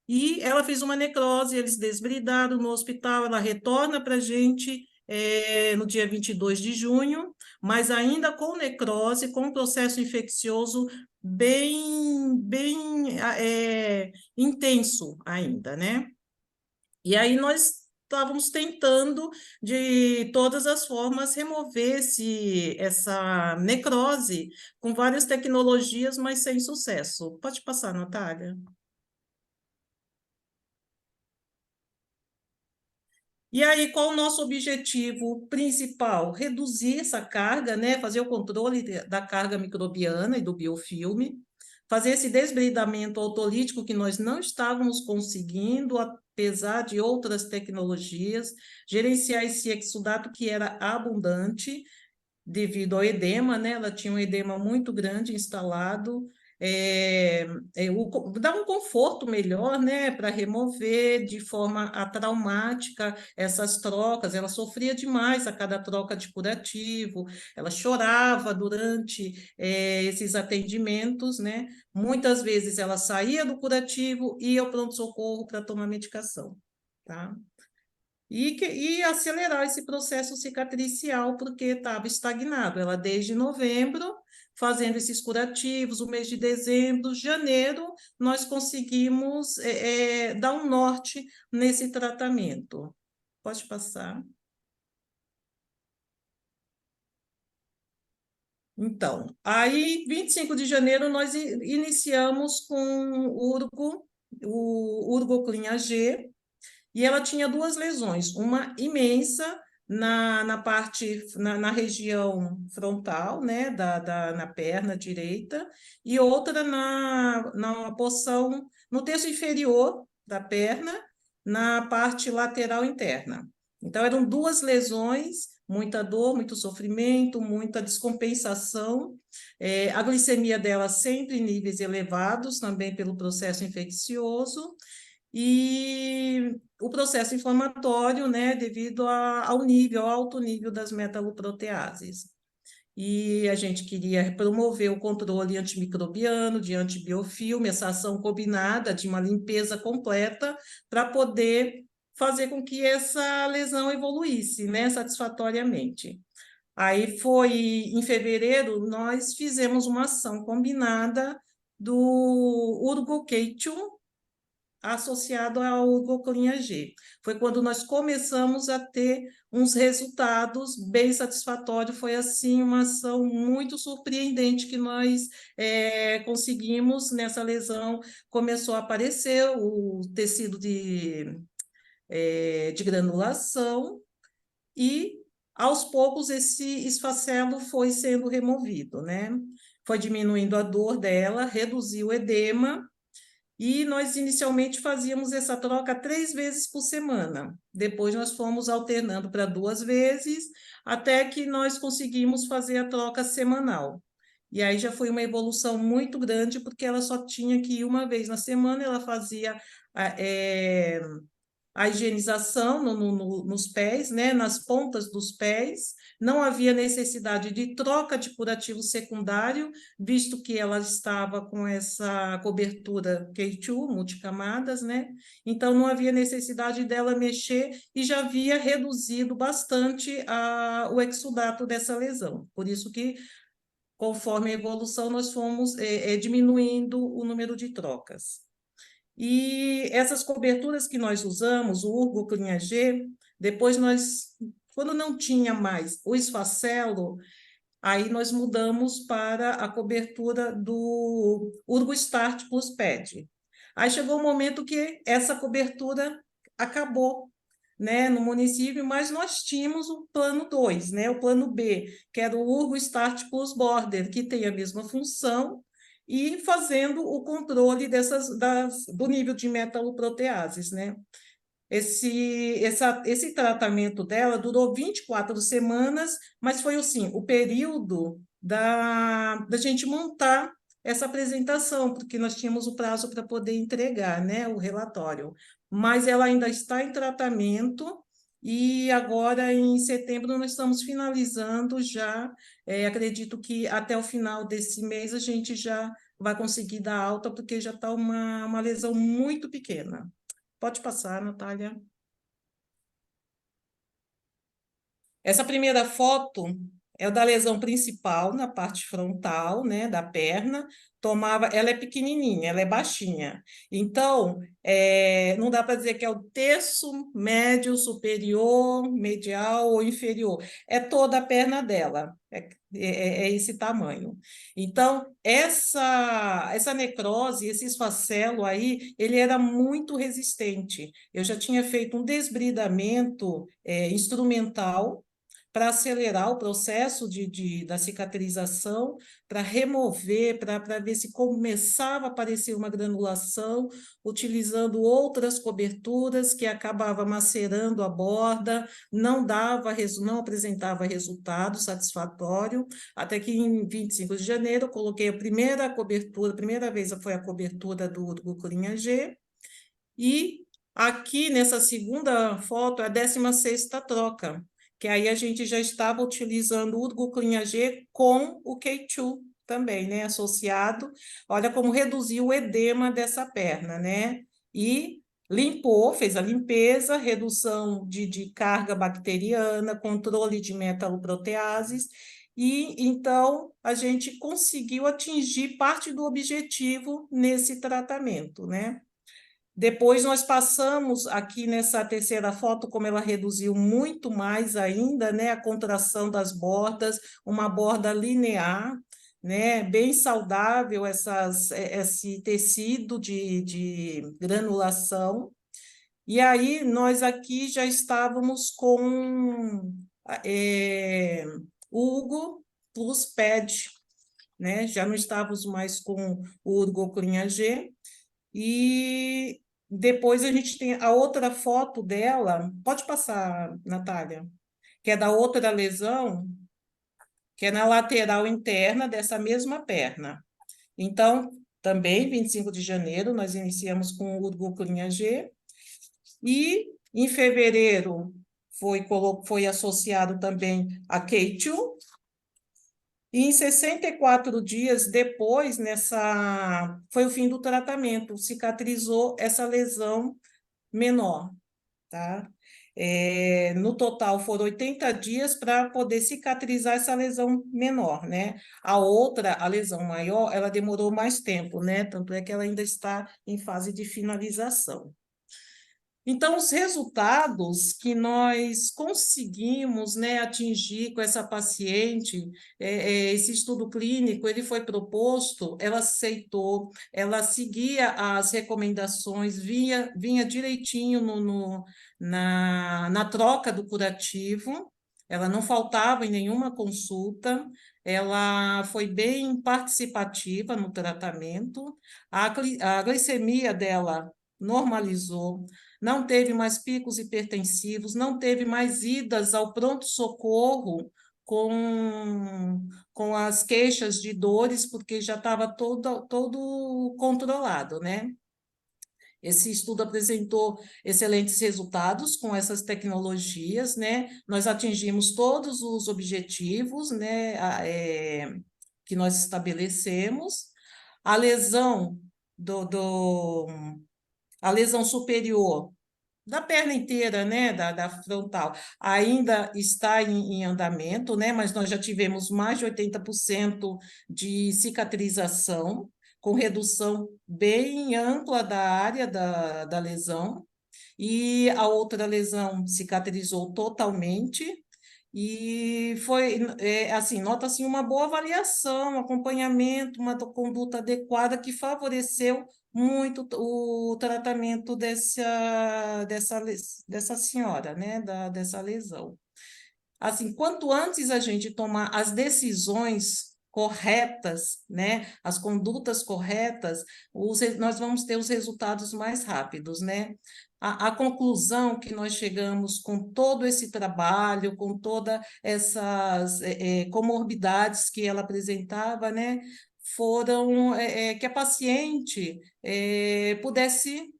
E ela fez uma necrose, eles desbridaram no hospital, ela retorna para a gente no dia 22 de junho, mas ainda com necrose, com processo infeccioso bem intenso ainda, né? E aí nós estávamos tentando, de todas as formas, remover essa necrose com várias tecnologias, mas sem sucesso. Pode passar, Natália. E aí, qual o nosso objetivo principal? Reduzir essa carga, né? Fazer o controle da carga microbiana e do biofilme, fazer esse desbridamento autolítico que nós não estávamos conseguindo, apesar de outras tecnologias, gerenciar esse exudato que era abundante devido ao edema, né? Ela tinha um edema muito grande instalado, dá um conforto melhor, né, para remover de forma atraumática essas trocas. Ela sofria demais a cada troca de curativo, ela chorava durante esses atendimentos, né? Muitas vezes ela saía do curativo e ia ao pronto-socorro para tomar medicação, tá? E acelerar esse processo cicatricial, porque estava estagnado. Ela, desde novembro, fazendo esses curativos, o mês de dezembro, janeiro, nós conseguimos dar um norte nesse tratamento. Pode passar. Então, aí, 25 de janeiro, nós iniciamos com o Urgoclean AG, e ela tinha duas lesões, uma imensa na região frontal, né, na perna direita, e outra na porção, no terço inferior da perna, na parte lateral interna. Então, eram duas lesões, muita dor, muito sofrimento, muita descompensação, a glicemia dela sempre em níveis elevados, também pelo processo infeccioso, e o processo inflamatório, né, devido ao alto nível das metaloproteases. E a gente queria promover o controle antimicrobiano, de antibiofilme, essa ação combinada de uma limpeza completa para poder fazer com que essa lesão evoluísse, né, satisfatoriamente. Aí foi em fevereiro, nós fizemos uma ação combinada do Urgocatum, associado ao Goclinha G. Foi quando nós começamos a ter uns resultados bem satisfatórios, foi assim uma ação muito surpreendente que nós conseguimos nessa lesão, começou a aparecer o tecido de granulação e aos poucos esse esfacelo foi sendo removido, né? Foi diminuindo a dor dela, reduziu o edema, e nós inicialmente fazíamos essa troca 3 vezes por semana. Depois nós fomos alternando para 2 vezes, até que nós conseguimos fazer a troca semanal. E aí já foi uma evolução muito grande, porque ela só tinha que ir uma vez na semana, ela fazia a higienização nos pés, né, nas pontas dos pés, não havia necessidade de troca de curativo secundário, visto que ela estava com essa cobertura K2, multicamadas, né, então não havia necessidade dela mexer e já havia reduzido bastante o exudato dessa lesão, por isso que, conforme a evolução, nós fomos diminuindo o número de trocas. E essas coberturas que nós usamos, o Urgoclinha G, depois nós, quando não tinha mais o esfacelo, aí nós mudamos para a cobertura do Urgostart Plus Ped. Aí chegou o momento que essa cobertura acabou, né, no município, mas nós tínhamos o plano 2, né, o plano B, que era o Urgostart Plus Border, que tem a mesma função, e fazendo o controle do nível de metaloproteases, né? Esse tratamento dela durou 24 semanas, mas foi assim, o período da gente montar essa apresentação, porque nós tínhamos o prazo para poder entregar, né, o relatório. Mas ela ainda está em tratamento, e agora, em setembro, nós estamos finalizando já. Acredito que até o final desse mês a gente já vai conseguir dar alta, porque já está uma lesão muito pequena. Pode passar, Natália. Essa primeira foto é da lesão principal, na parte frontal, né, da perna. Ela é pequenininha, ela é baixinha. Então, não dá para dizer que é o terço médio, superior, medial ou inferior. É toda a perna dela, é esse tamanho. Então, essa necrose, esse esfacelo aí, ele era muito resistente. Eu já tinha feito um desbridamento instrumental, para acelerar o processo da cicatrização, para remover, para ver se começava a aparecer uma granulação, utilizando outras coberturas que acabava macerando a borda, não apresentava resultado satisfatório, até que em 25 de janeiro eu coloquei a primeira vez foi a cobertura do Goclinha G, e aqui nessa segunda foto é a 16ª troca, que aí a gente já estava utilizando o Urgoclinha G com o K2 também, né, associado. Olha como reduziu o edema dessa perna, né? E limpou, fez a limpeza, redução de carga bacteriana, controle de metaloproteases, e então a gente conseguiu atingir parte do objetivo nesse tratamento, né? Depois nós passamos aqui nessa terceira foto, como ela reduziu muito mais ainda, né, a contração das bordas, uma borda linear, né, bem saudável, esse tecido de granulação. E aí, nós aqui já estávamos com o Urgo Plus Ped, né? Já não estávamos mais com o Urgoclinha G. E depois a gente tem a outra foto dela, pode passar, Natália, que é da outra lesão, que é na lateral interna dessa mesma perna. Então, também, 25 de janeiro, nós iniciamos com o Urgoclinha G, e em fevereiro foi associado também a K2, e em 64 dias depois, foi o fim do tratamento, cicatrizou essa lesão menor, tá? No total foram 80 dias para poder cicatrizar essa lesão menor, né? A lesão maior, ela demorou mais tempo, né? Tanto é que ela ainda está em fase de finalização. Então, os resultados que nós conseguimos, né, atingir com essa paciente, esse estudo clínico, ele foi proposto, ela aceitou, ela seguia as recomendações, vinha direitinho na troca do curativo, ela não faltava em nenhuma consulta, ela foi bem participativa no tratamento, a glicemia dela normalizou, não teve mais picos hipertensivos, não teve mais idas ao pronto-socorro com as queixas de dores, porque já estava todo controlado, né? Esse estudo apresentou excelentes resultados com essas tecnologias, né? Nós atingimos todos os objetivos, né, que nós estabelecemos. A lesão a lesão superior da perna inteira, né, da frontal, ainda está em andamento, né, mas nós já tivemos mais de 80% de cicatrização, com redução bem ampla da área da lesão, e a outra lesão cicatrizou totalmente, e foi, assim, nota-se uma boa avaliação, acompanhamento, uma conduta adequada que favoreceu muito o tratamento dessa senhora, né, dessa lesão. Assim, quanto antes a gente tomar as decisões corretas, né, as condutas corretas, nós vamos ter os resultados mais rápidos, né? A conclusão que nós chegamos com todo esse trabalho, com todas essas comorbidades que ela apresentava, né, foram que a paciente pudesse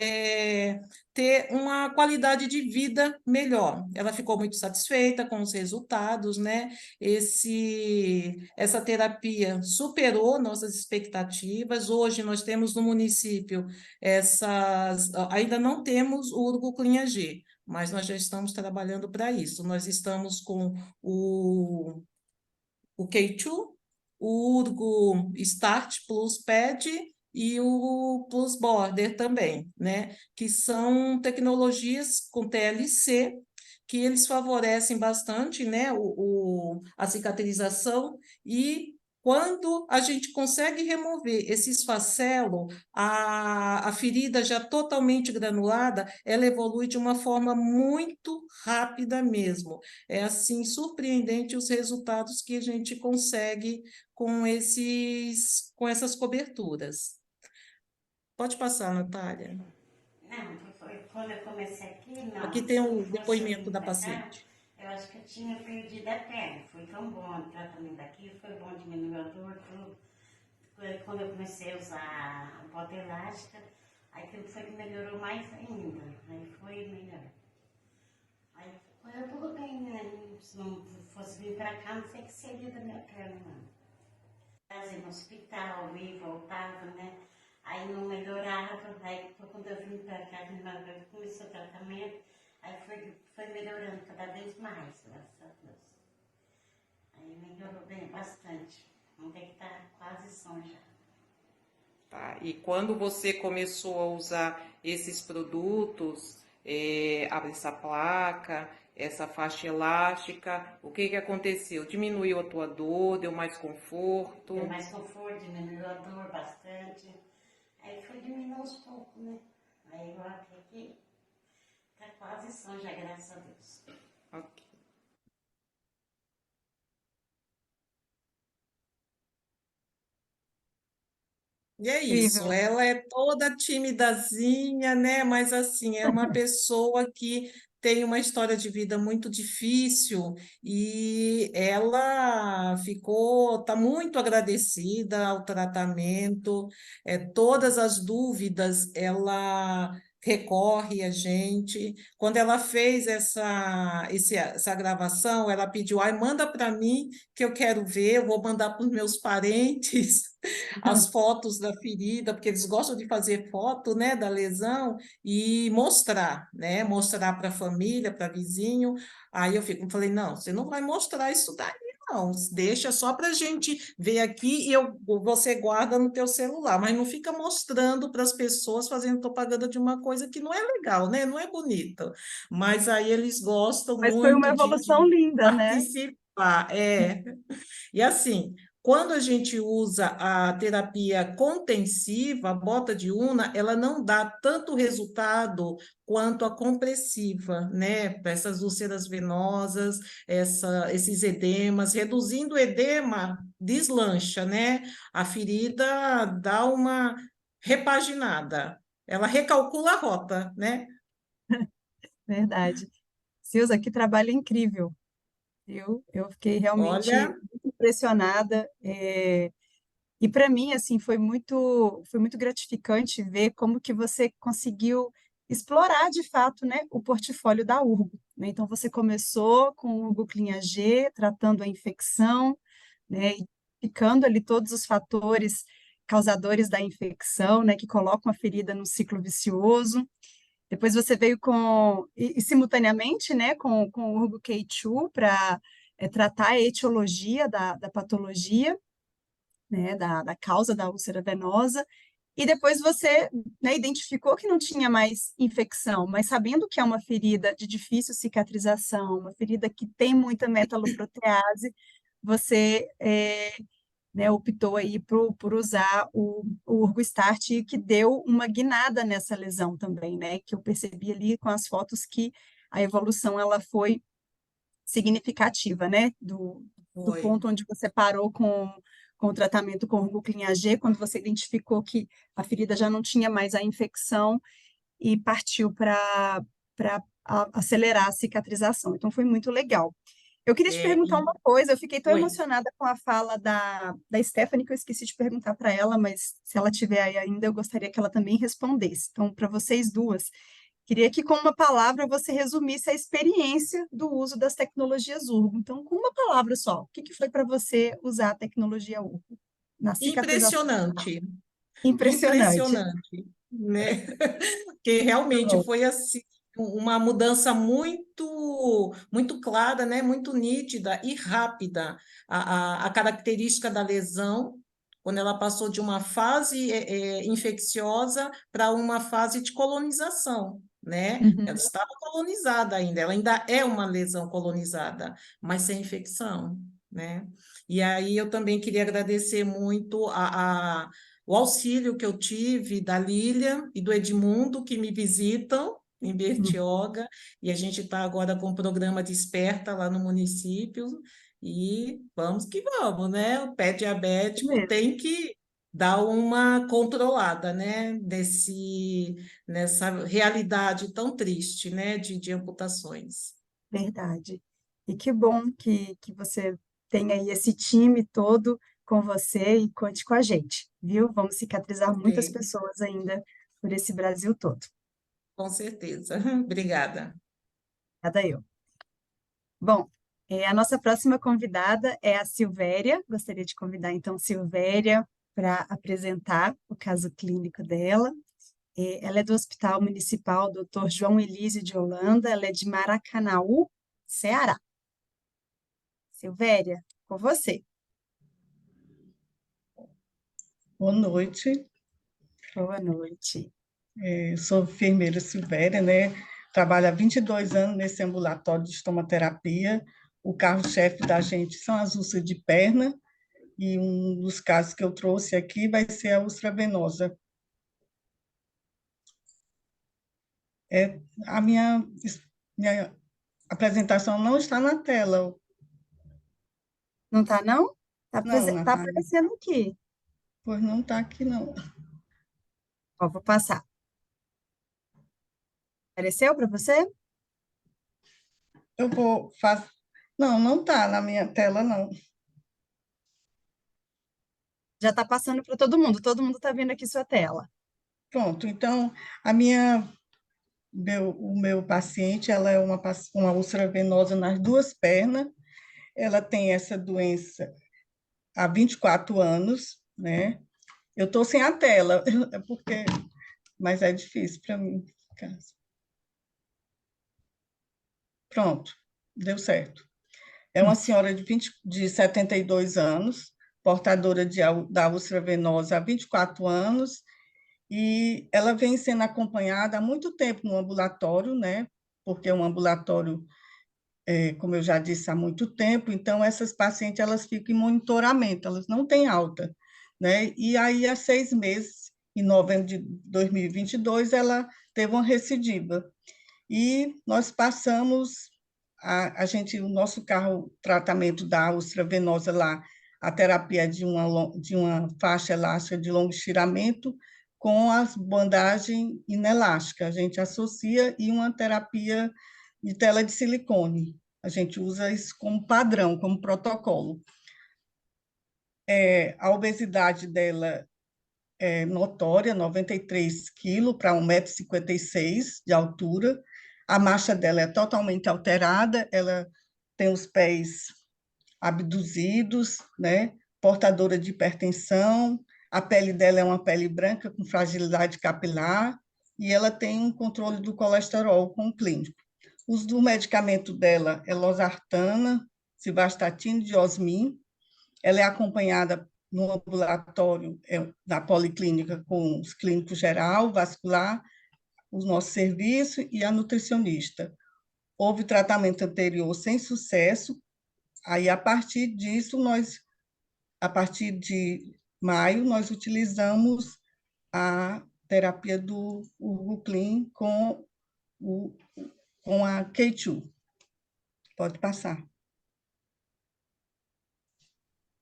é, ter uma qualidade de vida melhor. Ela ficou muito satisfeita com os resultados, né? Essa terapia superou nossas expectativas. Hoje nós temos no município ainda não temos o Urgoclinha G, mas nós já estamos trabalhando para isso. Nós estamos com o K2, o Urgo Start Plus Pad e o Plus Border também, né? Que são tecnologias com TLC que eles favorecem bastante, né, a cicatrização, e quando a gente consegue remover esse esfacelo, a ferida já totalmente granulada, ela evolui de uma forma muito rápida mesmo. É assim surpreendente os resultados que a gente consegue com essas coberturas. Pode passar, Natália. Não, quando eu comecei aqui, não. Aqui tem Se não o fosse depoimento vir da pra cá, paciente. eu acho que eu tinha perdido a perna. Foi tão bom o tratamento aqui, foi bom diminuir a dor, tudo. Quando eu comecei a usar a bota elástica, aquilo foi que melhorou mais ainda. Aí foi melhor. Aí eu tudo bem, né? Se não fosse vir pra cá, não sei o que seria da minha perna, não. Fazia no hospital, ia e voltava, né? Aí não melhorava, aí quando eu vim pra cá, começou o tratamento, aí foi melhorando cada vez mais, graças a Deus. Aí melhorou bem, bastante. Vamos ter que estar quase som já. Tá, e quando você começou a usar esses produtos, abre essa placa, essa faixa elástica, o que aconteceu? Diminuiu a tua dor, deu mais conforto? Deu mais conforto, diminuiu a dor bastante. Aí foi diminuindo aos poucos, né? Aí eu até que tá quase só já, graças a Deus. Ok. E é isso, Incrível. ela é toda timidazinha, né? Mas assim, é uma pessoa que tem uma história de vida muito difícil e ela está muito agradecida ao tratamento, todas as dúvidas ela recorre a gente. Quando ela fez essa gravação, ela pediu, ai, manda para mim que eu quero ver, eu vou mandar para os meus parentes as fotos da ferida, porque eles gostam de fazer foto, né, da lesão e mostrar, né, mostrar para a família, para vizinho. Aí falei, não, você não vai mostrar isso daí, não, deixa só para a gente ver aqui e você guarda no teu celular, mas não fica mostrando para as pessoas fazendo propaganda de uma coisa que não é legal, né, não é bonito. Mas aí eles gostam Mas foi uma muito evolução de linda, né? participar, é. E assim, quando a gente usa a terapia contensiva, a bota de Una, ela não dá tanto resultado quanto a compressiva, né? Para essas úlceras venosas, esses edemas, reduzindo o edema, deslancha, né? A ferida dá uma repaginada, ela recalcula a rota, né? Verdade. Silza, que trabalho incrível. Eu fiquei realmente Olha, muito impressionada. E para mim, assim, foi muito gratificante ver como que você conseguiu explorar de fato, né, o portfólio da Urgo, né? Então, você começou com o Urgo Clinha G, tratando a infecção, né, identificando ali todos os fatores causadores da infecção, né, que colocam a ferida no ciclo vicioso. Depois você veio simultaneamente, né, com o Urgo K2 para tratar a etiologia da patologia, né, da causa da úlcera venosa, e depois você, né, identificou que não tinha mais infecção, mas sabendo que é uma ferida de difícil cicatrização, uma ferida que tem muita metaloprotease, você né, optou aí por usar o Urgostart, que deu uma guinada nessa lesão também, né, que eu percebi ali com as fotos que a evolução ela foi significativa, né, do foi. ponto onde você parou com o tratamento com Urguclinha G, quando você identificou que a ferida já não tinha mais a infecção e partiu para acelerar a cicatrização. Então, foi muito legal. Eu queria te É, perguntar uma coisa, eu fiquei tão foi. emocionada com a fala da Stephanie que eu esqueci de perguntar para ela, mas se ela tiver aí ainda, eu gostaria que ela também respondesse. Então, para vocês duas, queria que com uma palavra você resumisse a experiência do uso das tecnologias Urgo. Então, com uma palavra só, o que que foi para você usar a tecnologia Urgo na cicatrização? Impressionante. Impressionante. Impressionante, né? Que realmente Bom. foi assim uma mudança muito clara, né? Muito nítida e rápida. A característica da lesão, quando ela passou de uma fase infecciosa para uma fase de colonização, né? Ela Uhum. estava colonizada ainda, ela ainda é uma lesão colonizada, mas sem infecção, né? E aí eu também queria agradecer muito o auxílio que eu tive da Lília e do Edmundo, que me visitam em Bertioga, e a gente está agora com o programa Desperta lá no município, e vamos que vamos, né? O pé diabético Mesmo, tem que dar uma controlada, né? Nessa realidade tão triste, né? De amputações. verdade. E que bom que você tem aí esse time todo com você e conte com a gente, viu? Vamos cicatrizar Ok, muitas pessoas ainda por esse Brasil todo. com certeza. Obrigada. Cada eu. Bom, a nossa próxima convidada é a Silvéria. Gostaria de convidar, então, Silvéria para apresentar o caso clínico dela. Ela é do Hospital Municipal Dr. João Elísio de Holanda, ela é de Maracanaú, Ceará. Silvéria, com você. Boa noite, Boa noite. sou enfermeira Silvéria, né? Trabalho há 22 anos nesse ambulatório de estomaterapia. O carro-chefe da gente são as úlceras de perna, e um dos casos que eu trouxe aqui vai ser a úlcera venosa. A minha apresentação não está na tela. Não tá, não? Tá, Não, tá Natália, aparecendo aqui. pois não está aqui, não. Ó, vou passar. Apareceu para você? Eu vou fazer. Não, não está na minha tela, não. Já está passando para todo mundo está vendo aqui sua tela. Pronto, então, o meu paciente, ela é uma úlcera venosa nas duas pernas, ela tem essa doença há 24 anos, né? Eu estou sem a tela, mas é difícil para mim. Pronto, deu certo. É uma senhora de 72 anos, portadora da úlcera venosa há 24 anos, e ela vem sendo acompanhada há muito tempo no ambulatório, né? Porque é um ambulatório, como eu já disse, há muito tempo, então essas pacientes elas ficam em monitoramento, elas não têm alta, né? E aí, há 6 meses, em novembro de 2022, ela teve uma recidiva. E nós passamos, o nosso carro, tratamento da úlcera venosa lá, a terapia de uma faixa elástica de longo estiramento com as bandagem inelástica. A gente associa e uma terapia de tela de silicone. A gente usa isso como padrão, como protocolo. A obesidade dela é notória, 93 quilos para 1,56 m de altura. A marcha dela é totalmente alterada, ela tem os pés abduzidos, né? Portadora de hipertensão, a pele dela é uma pele branca com fragilidade capilar e ela tem um controle do colesterol com o clínico. Os do medicamento dela é losartana, simvastatina e diosmin. Ela é acompanhada no ambulatório, na policlínica, com os clínicos geral, vascular, o nosso serviço e a nutricionista. Houve tratamento anterior sem sucesso, aí a partir disso, a partir de maio, nós utilizamos a terapia do Urguclin com a K2. Pode passar.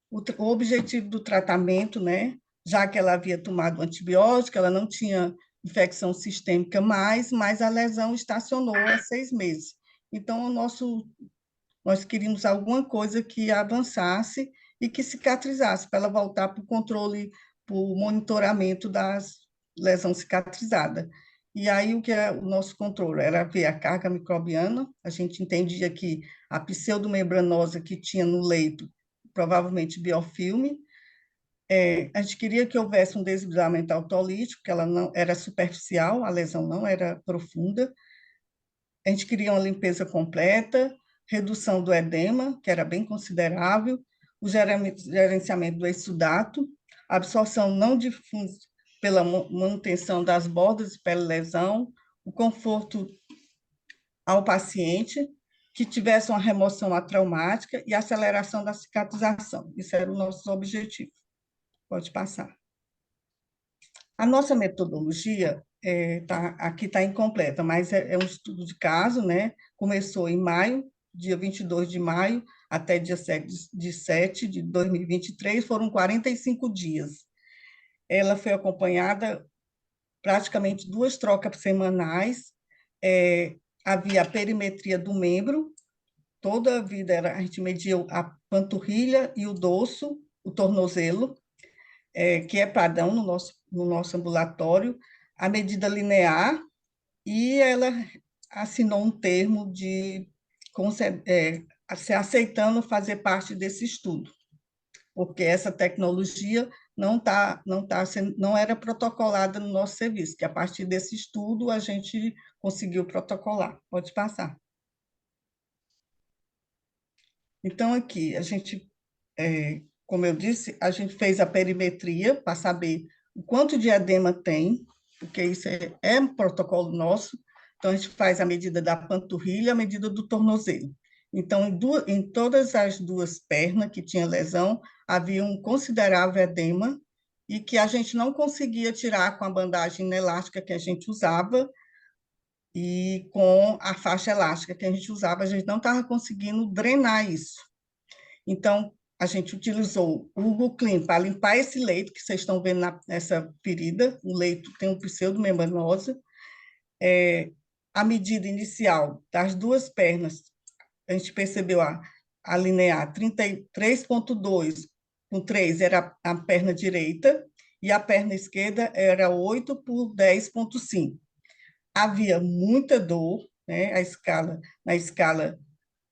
O objetivo do tratamento, né, já que ela havia tomado antibiótico, ela não tinha infecção sistêmica mais, mas a lesão estacionou há 6 meses. Então, nós queríamos alguma coisa que avançasse e que cicatrizasse, para ela voltar para o controle, para o monitoramento das lesões cicatrizadas. E aí, o que é o nosso controle? Era ver a carga microbiana, a gente entendia que a pseudomembranosa que tinha no leito, provavelmente biofilme. A gente queria que houvesse um desbridamento autolítico, que ela não era superficial, a lesão não era profunda. A gente queria uma limpeza completa, redução do edema, que era bem considerável, o gerenciamento do exsudato, absorção não difusa pela manutenção das bordas e pele lesão, o conforto ao paciente, que tivesse uma remoção atraumática e aceleração da cicatrização. Isso era o nosso objetivo. Pode passar. A nossa metodologia aqui está incompleta, mas é um estudo de caso, né? Começou em maio, dia 22 de maio, até dia 7 de 2023, foram 45 dias. Ela foi acompanhada praticamente 2 trocas semanais, havia a perimetria do membro, toda a vida a gente media a panturrilha e o dorso, o tornozelo, que é padrão no nosso ambulatório, a medida linear, e ela assinou um termo de se aceitando fazer parte desse estudo, porque essa tecnologia não era protocolada no nosso serviço, que a partir desse estudo a gente conseguiu protocolar. Pode passar. Então, aqui, como eu disse, a gente fez a perimetria para saber o quanto de edema tem, porque isso é um protocolo nosso. Então, a gente faz a medida da panturrilha, a medida do tornozelo. Então, em todas as 2 pernas que tinha lesão, havia um considerável edema e que a gente não conseguia tirar com a bandagem inelástica que a gente usava, e com a faixa elástica que a gente usava, a gente não estava conseguindo drenar isso. Então, a gente utilizou o Hugo Clean para limpar esse leito que vocês estão vendo nessa ferida. O leito tem um pseudomembranosa. A medida inicial das duas pernas, a gente percebeu a linear 33,2 com 3 era a perna direita e a perna esquerda era 8 por 10,5. Havia muita dor, né? Na escala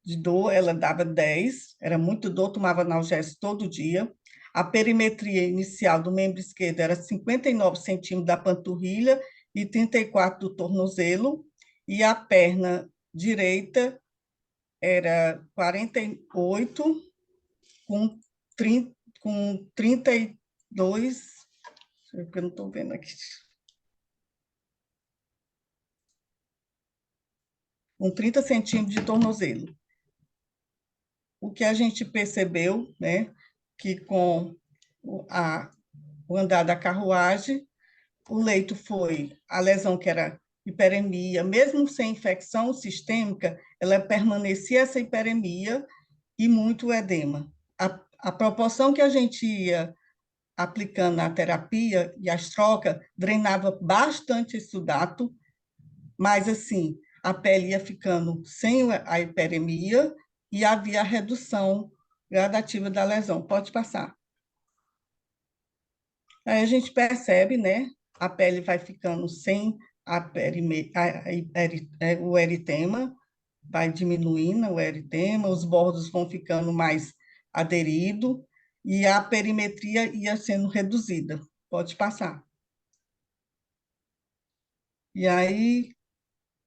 de dor, ela dava 10, era muito dor, tomava analgésico todo dia. A perimetria inicial do membro esquerdo era 59 centímetros da panturrilha e 34 do tornozelo, e a perna direita era 48 com 32, eu não estou vendo aqui, com 30 centímetros de tornozelo. O que a gente percebeu, né, que com o andar da carruagem, o leito foi a lesão que era hiperemia, mesmo sem infecção sistêmica, ela permanecia essa hiperemia e muito edema. A proporção que a gente ia aplicando a terapia e as trocas drenava bastante esse sudato, mas assim, a pele ia ficando sem a hiperemia e havia a redução gradativa da lesão. Pode passar. Aí a gente percebe, né? A pele vai ficando sem o eritema, vai diminuindo o eritema, os bordos vão ficando mais aderidos e a perimetria ia sendo reduzida. Pode passar. E aí,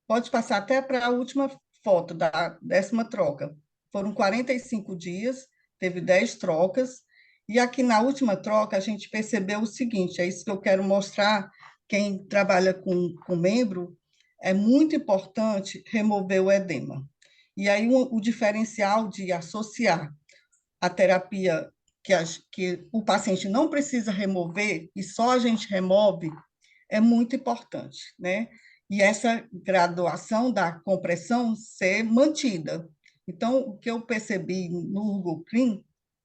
pode passar até para a última foto da 10ª troca. Foram 45 dias, teve 10 trocas, e aqui na última troca a gente percebeu o seguinte, é isso que eu quero mostrar, quem trabalha com membro, é muito importante remover o edema. E aí o diferencial de associar a terapia que o paciente não precisa remover e só a gente remove é muito importante, né? E essa graduação da compressão ser mantida. Então, o que eu percebi no Hugo Clean,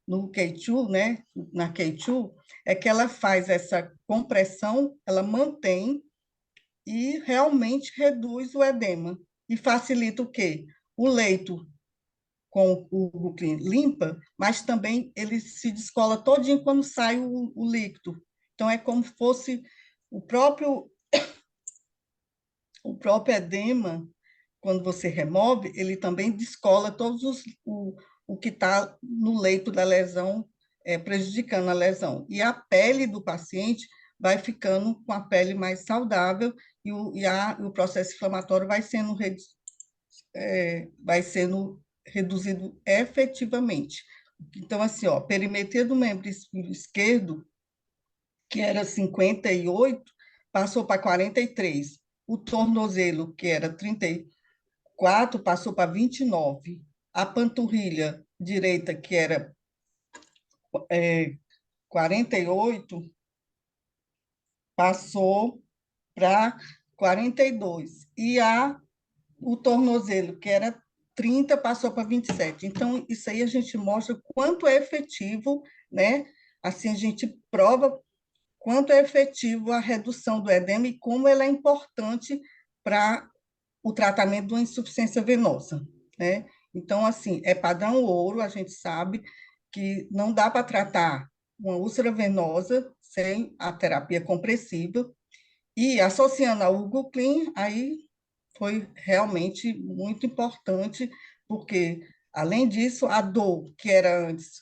no K2, né, na K2, é que ela faz essa compressão, ela mantém e realmente reduz o edema. E facilita o quê? O leito com o Hugo Clean limpa, mas também ele se descola todinho quando sai o líquido. Então, é como se fosse o próprio edema, quando você remove, ele também descola o que está no leito da lesão, prejudicando a lesão. E a pele do paciente vai ficando com a pele mais saudável e o processo inflamatório vai sendo reduzido efetivamente. Então, assim, ó, perimetria do membro esquerdo, que era 58, passou para 43. O tornozelo, que era 34, passou para 29. A panturrilha direita, que era 48, passou para 42. E o tornozelo, que era 30, passou para 27. Então, isso aí a gente mostra quanto é efetivo, né? Assim, a gente prova quanto é efetivo a redução do edema e como ela é importante para o tratamento de uma insuficiência venosa, né? Então, assim, é padrão ouro, a gente sabe que não dá para tratar uma úlcera venosa sem a terapia compressiva, e associando ao Hugo Clean, aí foi realmente muito importante, porque, além disso, a dor, que era antes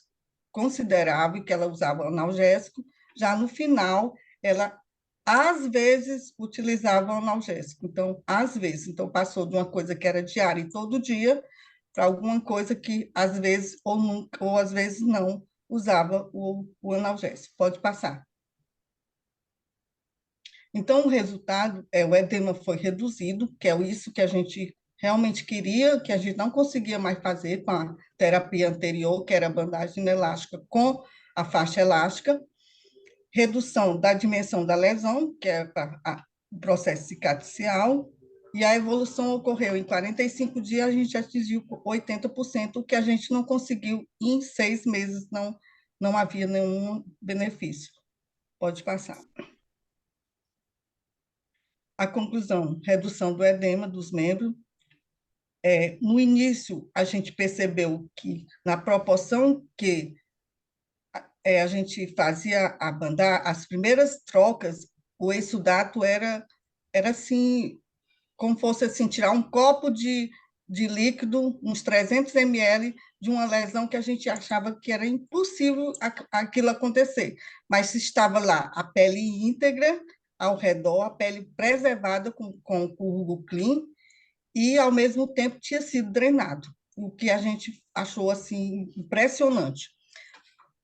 considerável, que ela usava analgésico, já no final, ela, às vezes, utilizava analgésico. Então, às vezes, então passou de uma coisa que era diária e todo dia, para alguma coisa que, às vezes, ou nunca, ou às vezes não, usava o analgésico. Pode passar. Então, o resultado o edema foi reduzido, que é isso que a gente realmente queria, que a gente não conseguia mais fazer com a terapia anterior, que era a bandagem elástica com a faixa elástica, redução da dimensão da lesão, que é o processo cicatricial, e a evolução ocorreu em 45 dias, a gente atingiu 80%, o que a gente não conseguiu em 6 meses, não havia nenhum benefício. Pode passar. A conclusão, redução do edema dos membros. No início, a gente percebeu que, na proporção que a gente fazia a bandar, as primeiras trocas, o exsudato era assim, como fosse assim, tirar um copo de líquido, uns 300 ml, de uma lesão que a gente achava que era impossível aquilo acontecer. Mas estava lá a pele íntegra ao redor, a pele preservada com o Urgo Clean, e, ao mesmo tempo, tinha sido drenado, o que a gente achou assim impressionante.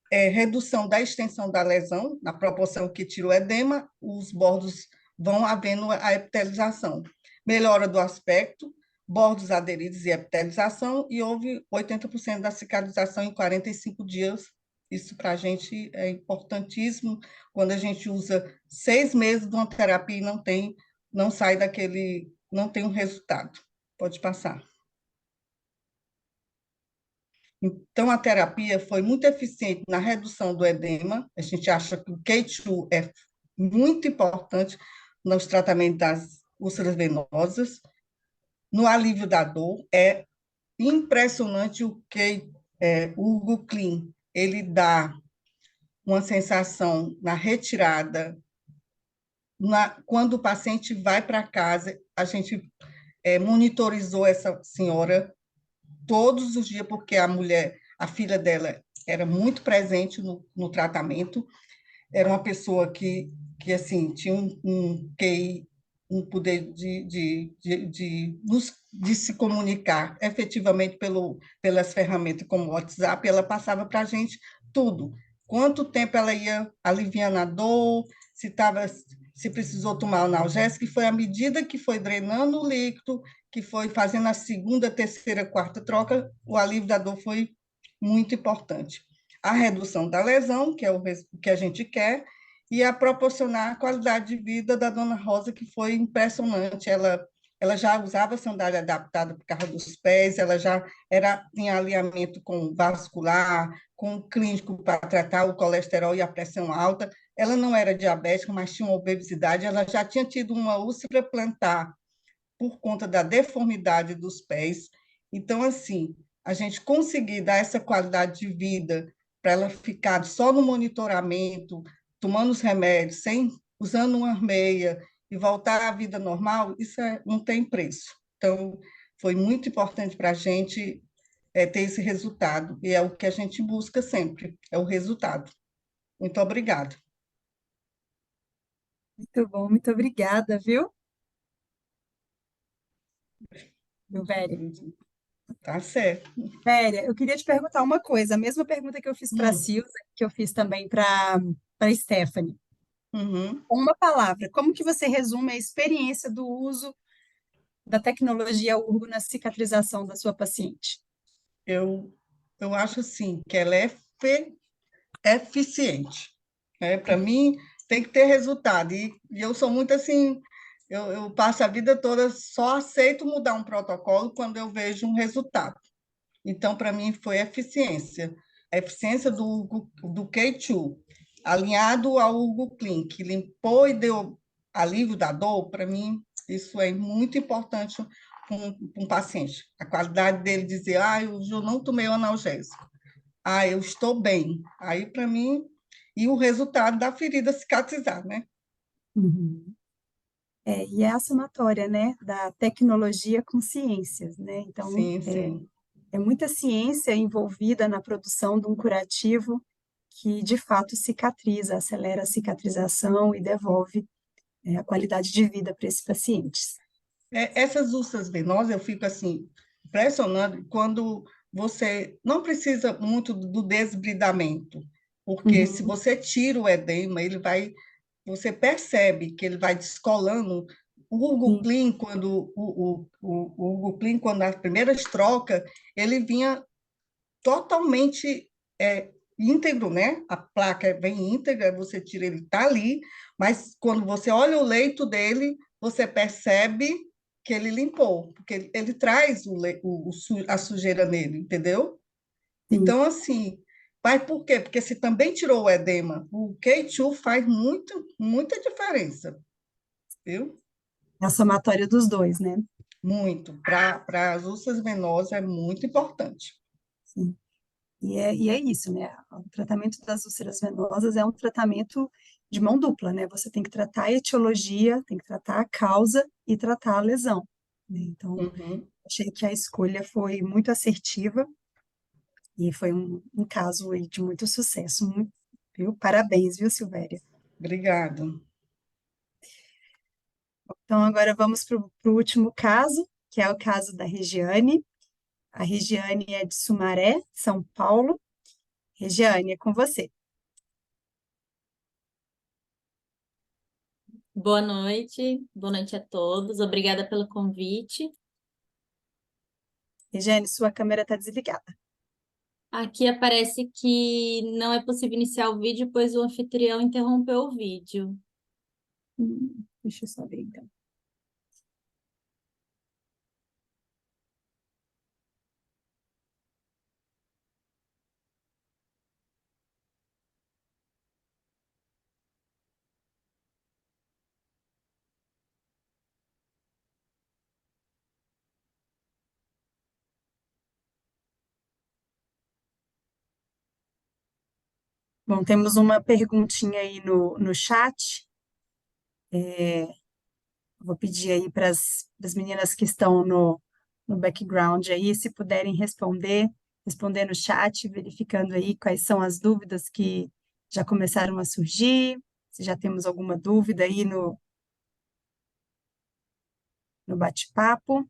Redução da extensão da lesão, na proporção que tira o edema, os bordos vão havendo a epitelização. Melhora do aspecto, bordos aderidos e epitelização, e houve 80% da cicatrização em 45 dias. Isso para a gente é importantíssimo, quando a gente usa 6 meses de uma terapia e não sai daquele, não tem um resultado. Pode passar. Então, a terapia foi muito eficiente na redução do edema. A gente acha que o K2 é muito importante nos tratamentos das úlceras venosas. No alívio da dor, é impressionante o que o Urgo Clean, ele dá uma sensação na retirada, quando o paciente vai para casa, a gente monitorizou essa senhora todos os dias, porque a filha dela era muito presente no tratamento, era uma pessoa que assim, tinha um QI, um poder de se comunicar efetivamente pelas ferramentas como o WhatsApp, ela passava para a gente tudo. Quanto tempo ela ia aliviando a dor, se precisou tomar analgésico, e foi à medida que foi drenando o líquido, que foi fazendo a segunda, terceira, quarta troca, o alívio da dor foi muito importante. A redução da lesão, que é o que a gente quer, e a proporcionar a qualidade de vida da dona Rosa, que foi impressionante. Ela já usava sandália adaptada por causa dos pés, ela já tinha alinhamento com vascular, com clínico para tratar o colesterol e a pressão alta. Ela não era diabética, mas tinha uma obesidade, ela já tinha tido uma úlcera plantar por conta da deformidade dos pés. Então, assim, a gente conseguir dar essa qualidade de vida para ela ficar só no monitoramento, tomando os remédios, usando uma meia e voltar à vida normal, isso não tem preço. Então, foi muito importante para a gente ter esse resultado, e é o que a gente busca sempre, é o resultado. Muito obrigada. Muito bom, muito obrigada, viu? Véria? Tá certo. Véria, eu queria te perguntar uma coisa, a mesma pergunta que eu fiz para a Silvia, que eu fiz também para a Stephanie. Uhum. Uma palavra, como que você resume a experiência do uso da tecnologia Urgo na cicatrização da sua paciente? Eu acho assim, que ela é eficiente. Para mim, tem que ter resultado. E eu sou muito assim, eu passo a vida toda, só aceito mudar um protocolo quando eu vejo um resultado. Então, para mim, foi eficiência. A eficiência do K2, alinhado ao Urgo Clean, que limpou e deu alívio da dor, para mim, isso é muito importante para um paciente. A qualidade dele dizer, eu não tomei o analgésico. Eu estou bem. Aí, para mim, e o resultado da ferida cicatrizar, né? Uhum. E é a somatória, né, da tecnologia com ciências, né? Então, Sim, sim. é muita ciência envolvida na produção de um curativo que, de fato, cicatriza, acelera a cicatrização e devolve a qualidade de vida para esses pacientes. Essas úlceras venosas, eu fico assim, impressionado quando você não precisa muito do desbridamento, porque se você tira o edema, você percebe que ele vai descolando. O Urgo Clean, quando o Urgo Clean, quando as primeiras trocas, ele vinha totalmente íntegro, né? A placa vem íntegra, você tira, ele está ali, mas quando você olha o leito dele, você percebe que ele limpou, porque ele traz a sujeira nele, entendeu? Sim. Então, assim, mas por quê? Porque se também tirou o edema, o K2 faz muita diferença, viu? É a somatória dos dois, né? Muito. Para as úlceras venosas é muito importante. Sim. E é isso, né? O tratamento das úlceras venosas é um tratamento de mão dupla, né? Você tem que tratar a etiologia, tem que tratar a causa e tratar a lesão, né? Então, Uhum. achei que a escolha foi muito assertiva e foi um caso aí de muito sucesso, viu? Parabéns, viu, Silvéria? Obrigado. Então, agora vamos para o último caso, que é o caso da Regiane. A Regiane é de Sumaré, São Paulo. Regiane, é com você. Boa noite a todos. Obrigada pelo convite. Regiane, sua câmera está desligada. Aqui aparece que não é possível iniciar o vídeo, pois o anfitrião interrompeu o vídeo. Deixa eu só ver, então. Bom, temos uma perguntinha aí no chat. Vou pedir aí para as meninas que estão no background aí, se puderem responder no chat, verificando aí quais são as dúvidas que já começaram a surgir, se já temos alguma dúvida aí no bate-papo.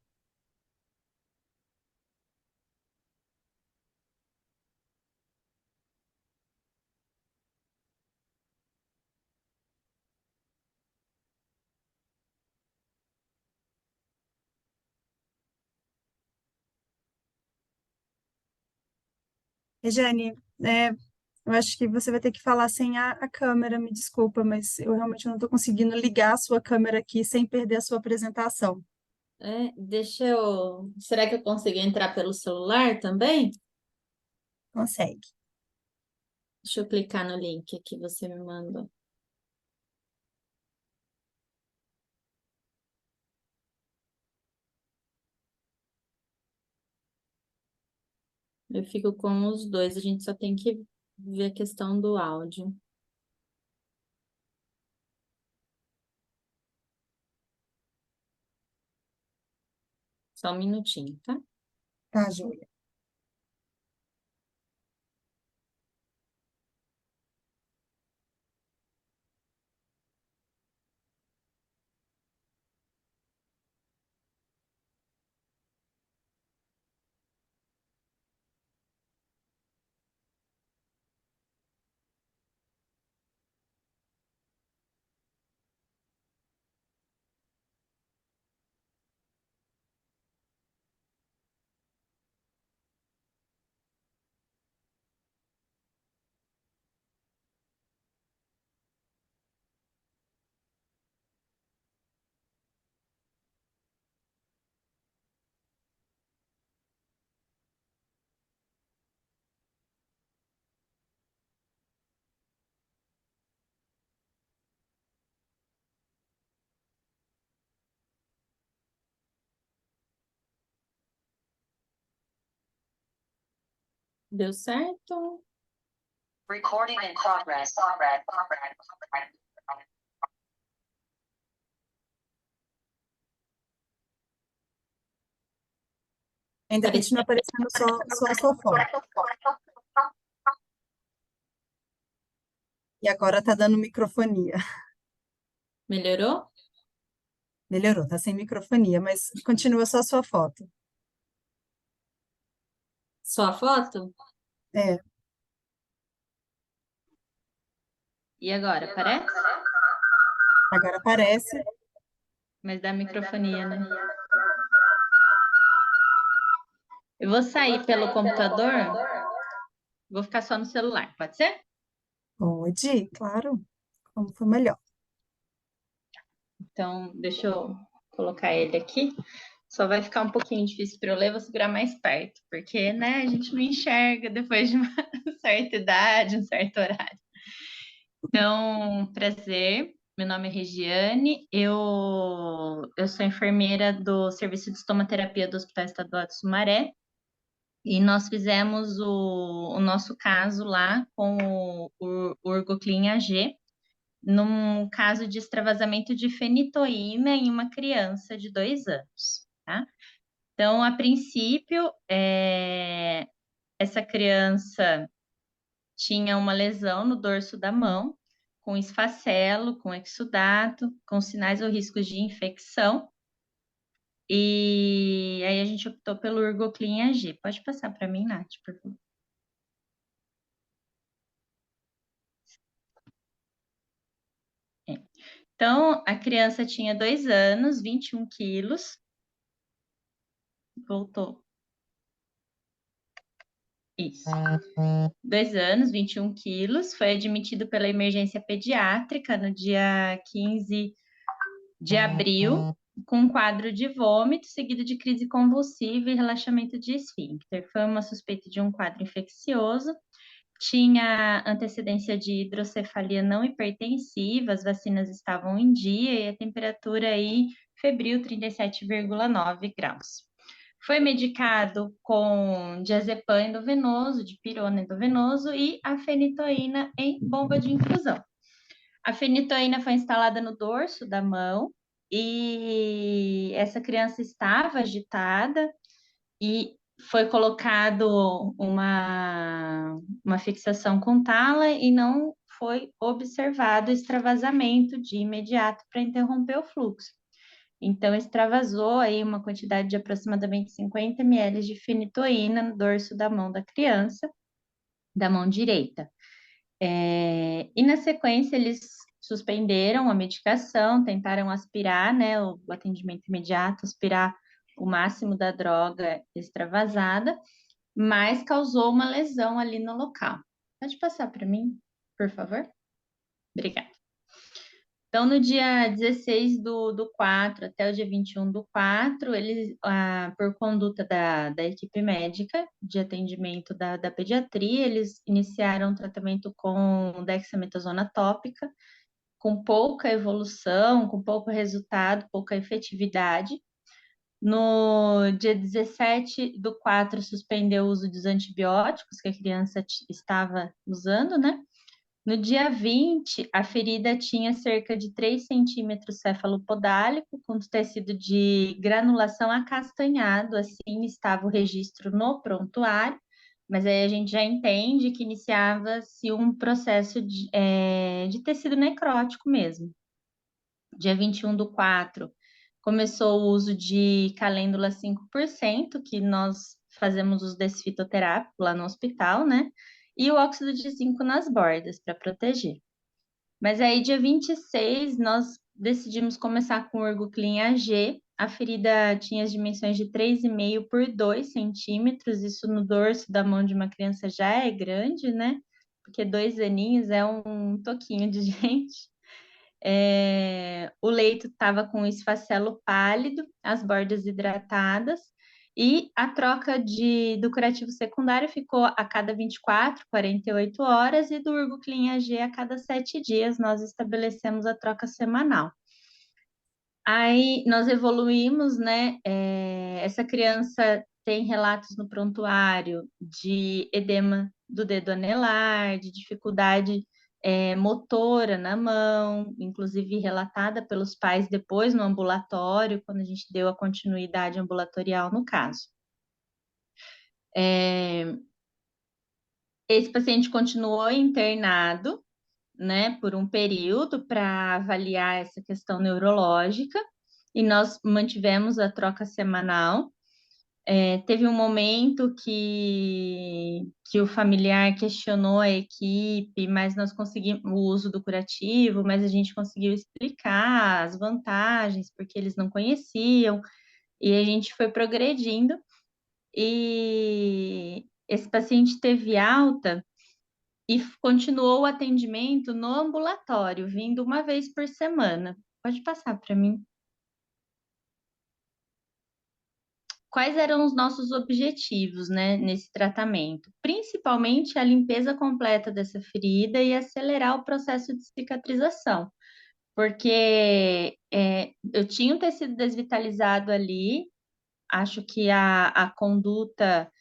Regiane, eu acho que você vai ter que falar sem a câmera, me desculpa, mas eu realmente não estou conseguindo ligar a sua câmera aqui sem perder a sua apresentação. Será que eu consigo entrar pelo celular também? Consegue. Deixa eu clicar no link que você me mandou. Eu fico com os dois, a gente só tem que ver a questão do áudio. Só um minutinho, tá? Tá, Júlia. Deu certo? Recording in progress. Ainda continua aparecendo só a sua foto. E agora tá dando microfonia. Melhorou? Melhorou, tá sem microfonia, mas continua só a sua foto. Só a foto? É, E agora, aparece? agora aparece. Mas dá microfonia, né? Eu vou sair pelo computador, vou ficar só no celular, pode ser? Pode, claro. Como for melhor. Então, deixa eu colocar ele aqui. Só vai ficar um pouquinho difícil para eu ler, vou segurar mais perto, porque, né, a gente não enxerga depois de uma certa idade, um certo horário. Então, prazer, meu nome é Regiane, eu sou enfermeira do Serviço de Estomaterapia do Hospital Estadual de Sumaré, e nós fizemos o nosso caso lá com o Urgoclin AG, num caso de extravasamento de fenitoína em uma criança de 2 anos, tá? Então, a princípio, essa criança tinha uma lesão no dorso da mão, com esfacelo, com exudato, com sinais ou riscos de infecção. E aí a gente optou pelo Urgoclin AG. Pode passar para mim, Nath, por favor. Então, a criança tinha 2 anos, 21 quilos. Voltou. Isso. 2 anos, 21 quilos. Foi admitido pela emergência pediátrica no dia 15 de abril, com um quadro de vômito, seguido de crise convulsiva e relaxamento de esfíncter. Foi uma suspeita de um quadro infeccioso. Tinha antecedência de hidrocefalia não hipertensiva, as vacinas estavam em dia e a temperatura aí febril 37,9 graus. Foi medicado com diazepam endovenoso, dipirona endovenoso e a fenitoína em bomba de infusão. A fenitoína foi instalada no dorso da mão e essa criança estava agitada e foi colocado uma fixação com tala e não foi observado extravasamento de imediato para interromper o fluxo. Então, extravasou aí uma quantidade de aproximadamente 50 ml de fenitoína no dorso da mão da criança, da mão direita. E na sequência, eles suspenderam a medicação, tentaram aspirar, né, o atendimento imediato, aspirar o máximo da droga extravasada, mas causou uma lesão ali no local. Pode passar para mim, por favor? Obrigada. Então, no dia 16 do 4 até o dia 21 do 4, eles, por conduta da equipe médica de atendimento da pediatria, eles iniciaram tratamento com dexametasona tópica, com pouca evolução, com pouco resultado, pouca efetividade. No dia 17 do 4, suspendeu o uso dos antibióticos que a criança estava usando, né? No dia 20, a ferida tinha cerca de 3 centímetros cefalopodálico, com tecido de granulação acastanhado, assim estava o registro no prontuário, mas aí a gente já entende que iniciava-se um processo de tecido necrótico mesmo. Dia 21 do 4, começou o uso de calêndula 5%, que nós fazemos os desfitoterápicos lá no hospital, né? E o óxido de zinco nas bordas para proteger. Mas aí, dia 26, nós decidimos começar com o Urgoclin AG. A ferida tinha as dimensões de 3,5 por 2 centímetros. Isso no dorso da mão de uma criança já é grande, né? Porque 2 aninhos é um toquinho de gente. O leito estava com esfacelo pálido, as bordas hidratadas, e a troca do curativo secundário ficou a cada 24, 48 horas, e do Urgoclin AG a cada 7 dias, nós estabelecemos a troca semanal. Aí nós evoluímos, né? Essa criança tem relatos no prontuário de edema do dedo anelar, de dificuldade motora na mão, inclusive relatada pelos pais depois no ambulatório, quando a gente deu a continuidade ambulatorial no caso. Esse paciente continuou internado, né, por um período para avaliar essa questão neurológica, e nós mantivemos a troca semanal. Teve um momento que o familiar questionou a equipe, mas nós conseguimos o uso do curativo, mas a gente conseguiu explicar as vantagens, porque eles não conheciam, e a gente foi progredindo, e esse paciente teve alta e continuou o atendimento no ambulatório, vindo uma vez por semana. Pode passar para mim. quais eram os nossos objetivos, né, nesse tratamento? Principalmente a limpeza completa dessa ferida e acelerar o processo de cicatrização, porque eu tinha um tecido desvitalizado ali, acho que a conduta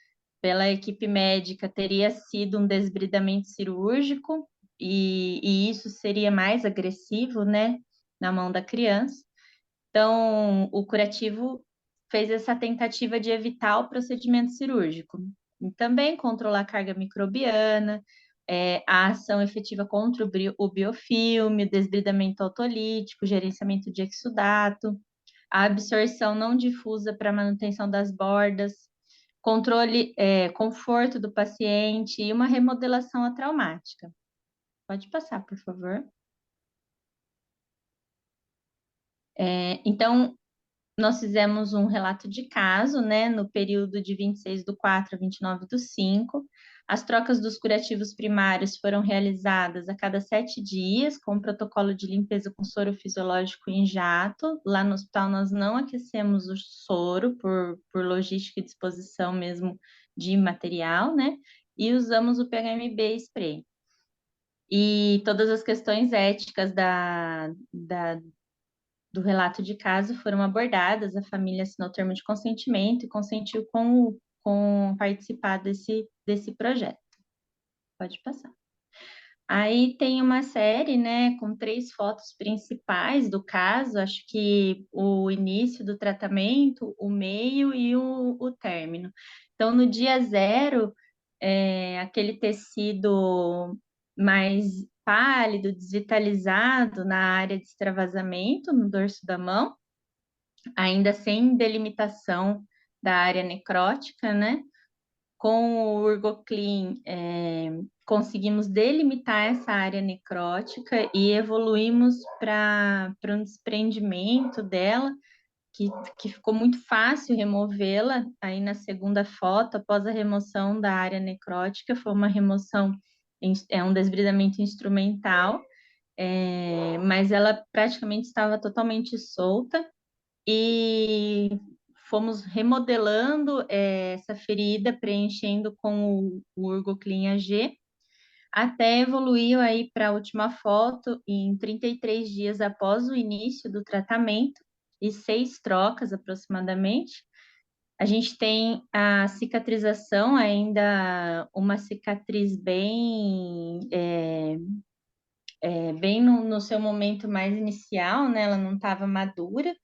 pela equipe médica teria sido um desbridamento cirúrgico, e isso seria mais agressivo, né, na mão da criança. Então, o curativo fez essa tentativa de evitar o procedimento cirúrgico. E também controlar a carga microbiana, a ação efetiva contra o biofilme, o desbridamento autolítico, gerenciamento de exudato, a absorção não difusa para manutenção das bordas, controle, conforto do paciente e uma remodelação atraumática. Pode passar, por favor. Então, nós fizemos um relato de caso, né, no período de 26/4 a 29/5. As trocas dos curativos primários foram realizadas a cada 7 dias, com um protocolo de limpeza com soro fisiológico em jato. Lá no hospital nós não aquecemos o soro por logística e disposição mesmo de material, né, e usamos o PHMB spray. E todas as questões éticas do relato de caso foram abordadas, a família assinou o termo de consentimento e consentiu com participar desse projeto. Pode passar. Aí tem uma série, né, com 3 fotos principais do caso, acho que o início do tratamento, o meio e o término. Então, no dia 0, aquele tecido mais pálido, desvitalizado na área de extravasamento, no dorso da mão, ainda sem delimitação da área necrótica, né? Com o Urgoclean, conseguimos delimitar essa área necrótica e evoluímos para um desprendimento dela, que ficou muito fácil removê-la. Aí na segunda foto, após a remoção da área necrótica, foi uma remoção, um desbridamento instrumental, mas ela praticamente estava totalmente solta, e fomos remodelando essa ferida, preenchendo com o Urgoclean AG, até evoluiu aí para a última foto, em 33 dias após o início do tratamento, e 6 trocas aproximadamente. A gente tem a cicatrização, ainda uma cicatriz bem no seu momento mais inicial, né? Ela não estava madura,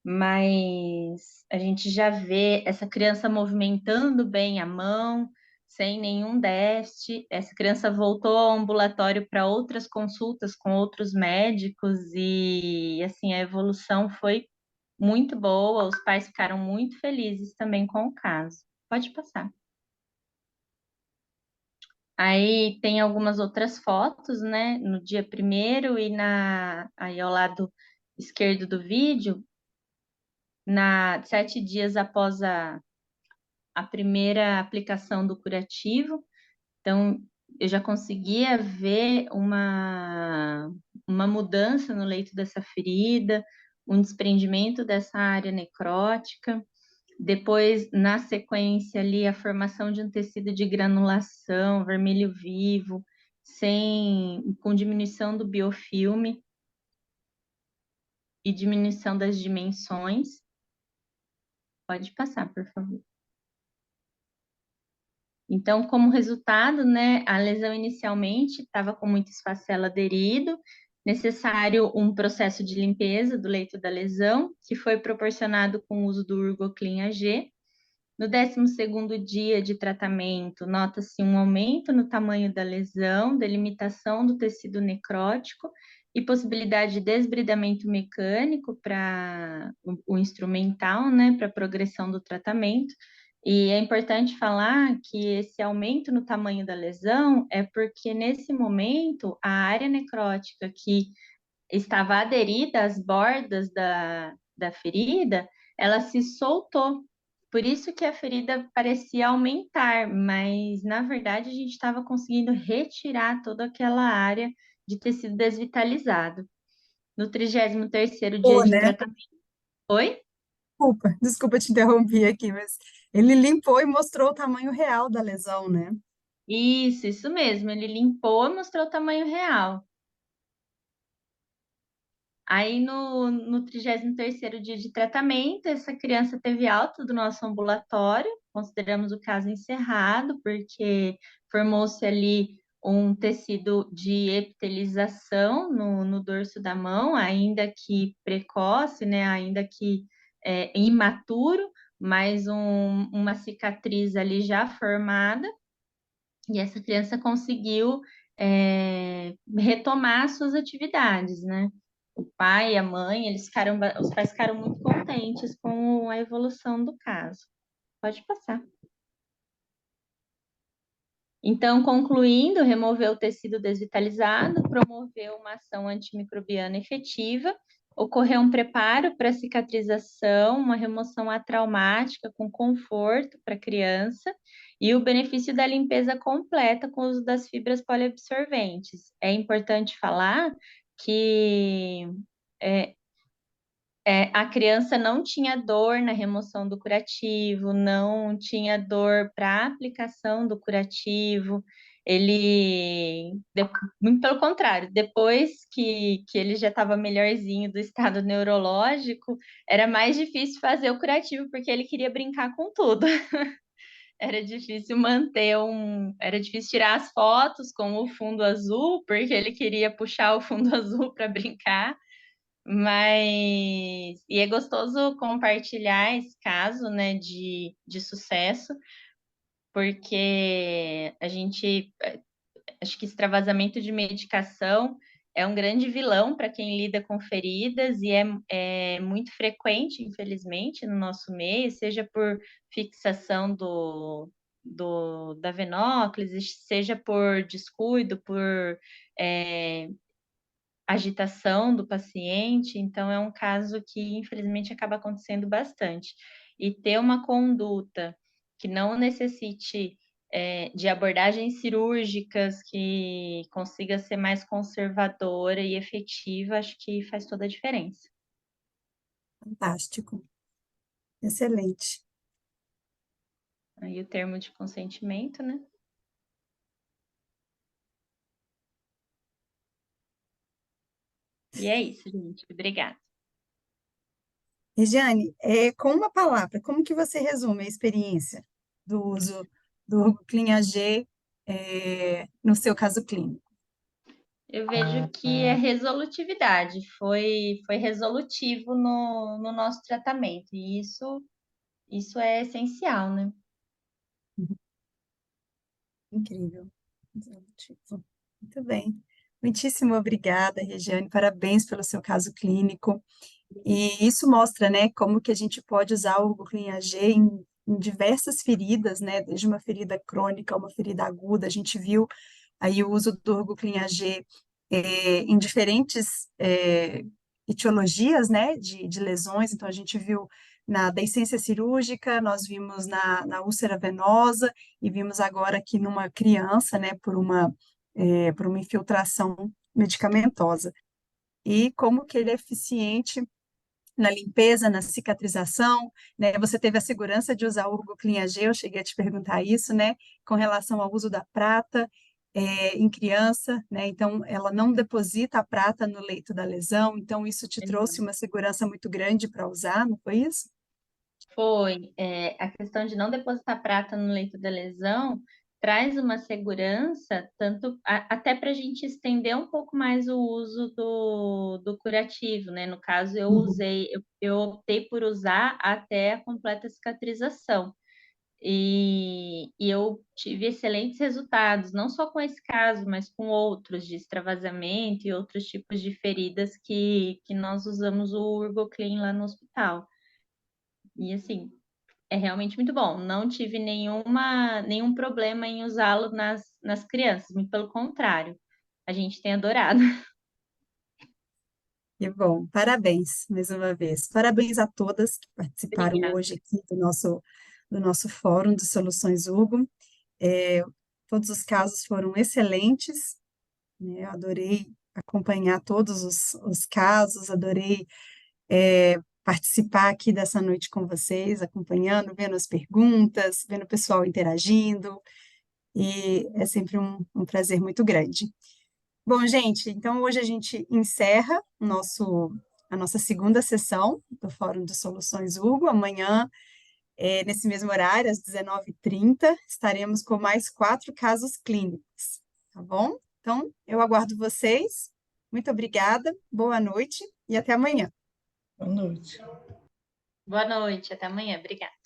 mas a gente já vê essa criança movimentando bem a mão, sem nenhum déficit. Essa criança voltou ao ambulatório para outras consultas com outros médicos e, assim, a evolução foi muito boa, os pais ficaram muito felizes também com o caso. Pode passar. Aí tem algumas outras fotos, né, no dia 1º e aí ao lado esquerdo do vídeo, 7 dias após a primeira aplicação do curativo. Então, eu já conseguia ver uma mudança no leito dessa ferida, um desprendimento dessa área necrótica. Depois, na sequência ali, a formação de um tecido de granulação, vermelho vivo, com diminuição do biofilme e diminuição das dimensões. Pode passar, por favor. Então, como resultado, né, a lesão inicialmente estava com muito esfacelo aderido, necessário um processo de limpeza do leito da lesão, que foi proporcionado com o uso do Urgoclean AG. No 12º dia de tratamento, nota-se um aumento no tamanho da lesão, delimitação do tecido necrótico e possibilidade de desbridamento mecânico para o instrumental, né, para a progressão do tratamento. E é importante falar que esse aumento no tamanho da lesão é porque, nesse momento, a área necrótica que estava aderida às bordas da ferida, ela se soltou. Por isso que a ferida parecia aumentar, mas, na verdade, a gente estava conseguindo retirar toda aquela área de tecido desvitalizado. No 33º dia de Né? tratamento... Oi? Desculpa te interromper aqui, mas ele limpou e mostrou o tamanho real da lesão, né? Isso mesmo. Ele limpou e mostrou o tamanho real. Aí no 33º dia de tratamento, essa criança teve alta do nosso ambulatório, consideramos o caso encerrado, porque formou-se ali um tecido de epitelização no dorso da mão, ainda que precoce, né, ainda que imaturo, mas uma cicatriz ali já formada, e essa criança conseguiu retomar suas atividades, né? O pai e a mãe, os pais ficaram muito contentes com a evolução do caso. Pode passar. Então, concluindo, removeu o tecido desvitalizado, promoveu uma ação antimicrobiana efetiva, ocorreu um preparo para cicatrização, uma remoção atraumática com conforto para a criança e o benefício da limpeza completa com o uso das fibras poliabsorventes. É importante falar que a criança não tinha dor na remoção do curativo, não tinha dor para a aplicação do curativo. Muito pelo contrário, depois que ele já estava melhorzinho do estado neurológico, era mais difícil fazer o curativo, porque ele queria brincar com tudo. Era difícil tirar as fotos com o fundo azul, porque ele queria puxar o fundo azul para brincar. E é gostoso compartilhar esse caso, né, de sucesso, porque acho que extravasamento de medicação é um grande vilão para quem lida com feridas e é muito frequente, infelizmente, no nosso meio, seja por fixação da venóclise, seja por descuido, por agitação do paciente, então é um caso que infelizmente acaba acontecendo bastante. E ter uma conduta que não necessite de abordagens cirúrgicas, que consiga ser mais conservadora e efetiva, acho que faz toda a diferença. Fantástico. Excelente. Aí o termo de consentimento, né? E é isso, gente. Obrigada. Regiane, com uma palavra, como que você resume a experiência do uso do Clean AG no seu caso clínico? Eu vejo que é resolutividade, foi resolutivo no nosso tratamento, e isso é essencial, né? Incrível. Resolutivo. Muito bem. Muitíssimo obrigada, Regiane. Parabéns pelo seu caso clínico. E isso mostra, né, como que a gente pode usar o Clean AG em diversas feridas, né, desde uma ferida crônica a uma ferida aguda. A gente viu aí o uso do Clean AG em diferentes etiologias, né, de lesões. Então, a gente viu na deiscência cirúrgica, nós vimos na úlcera venosa e vimos agora aqui numa criança, né, por uma infiltração medicamentosa. E como que ele é eficiente na limpeza, na cicatrização, né? Você teve a segurança de usar o Urgo Clean AG, eu cheguei a te perguntar isso, né? Com relação ao uso da prata em criança, né? Então, ela não deposita a prata no leito da lesão, então isso te trouxe uma segurança muito grande para usar, não foi isso? Foi. A questão de não depositar prata no leito da lesão traz uma segurança, até para a gente estender um pouco mais o uso do curativo, né? No caso, eu optei por usar até a completa cicatrização. E eu tive excelentes resultados, não só com esse caso, mas com outros de extravasamento e outros tipos de feridas que nós usamos o UrgoClean lá no hospital. E assim, é realmente muito bom. Não tive nenhum problema em usá-lo nas crianças, muito pelo contrário. A gente tem adorado. Que bom, parabéns mais uma vez. Parabéns a todas que participaram Obrigada. hoje aqui do nosso Fórum de Soluções Urgo. Todos os casos foram excelentes, né? Eu adorei acompanhar todos os casos, adorei participar aqui dessa noite com vocês, acompanhando, vendo as perguntas, vendo o pessoal interagindo, e é sempre um prazer muito grande. Bom, gente, então hoje a gente encerra a nossa segunda sessão do Fórum de Soluções Urgo. Amanhã, nesse mesmo horário, às 19h30, estaremos com mais 4 casos clínicos, tá bom? Então, eu aguardo vocês. Muito obrigada, boa noite e até amanhã. Boa noite. Boa noite, até amanhã. Obrigada.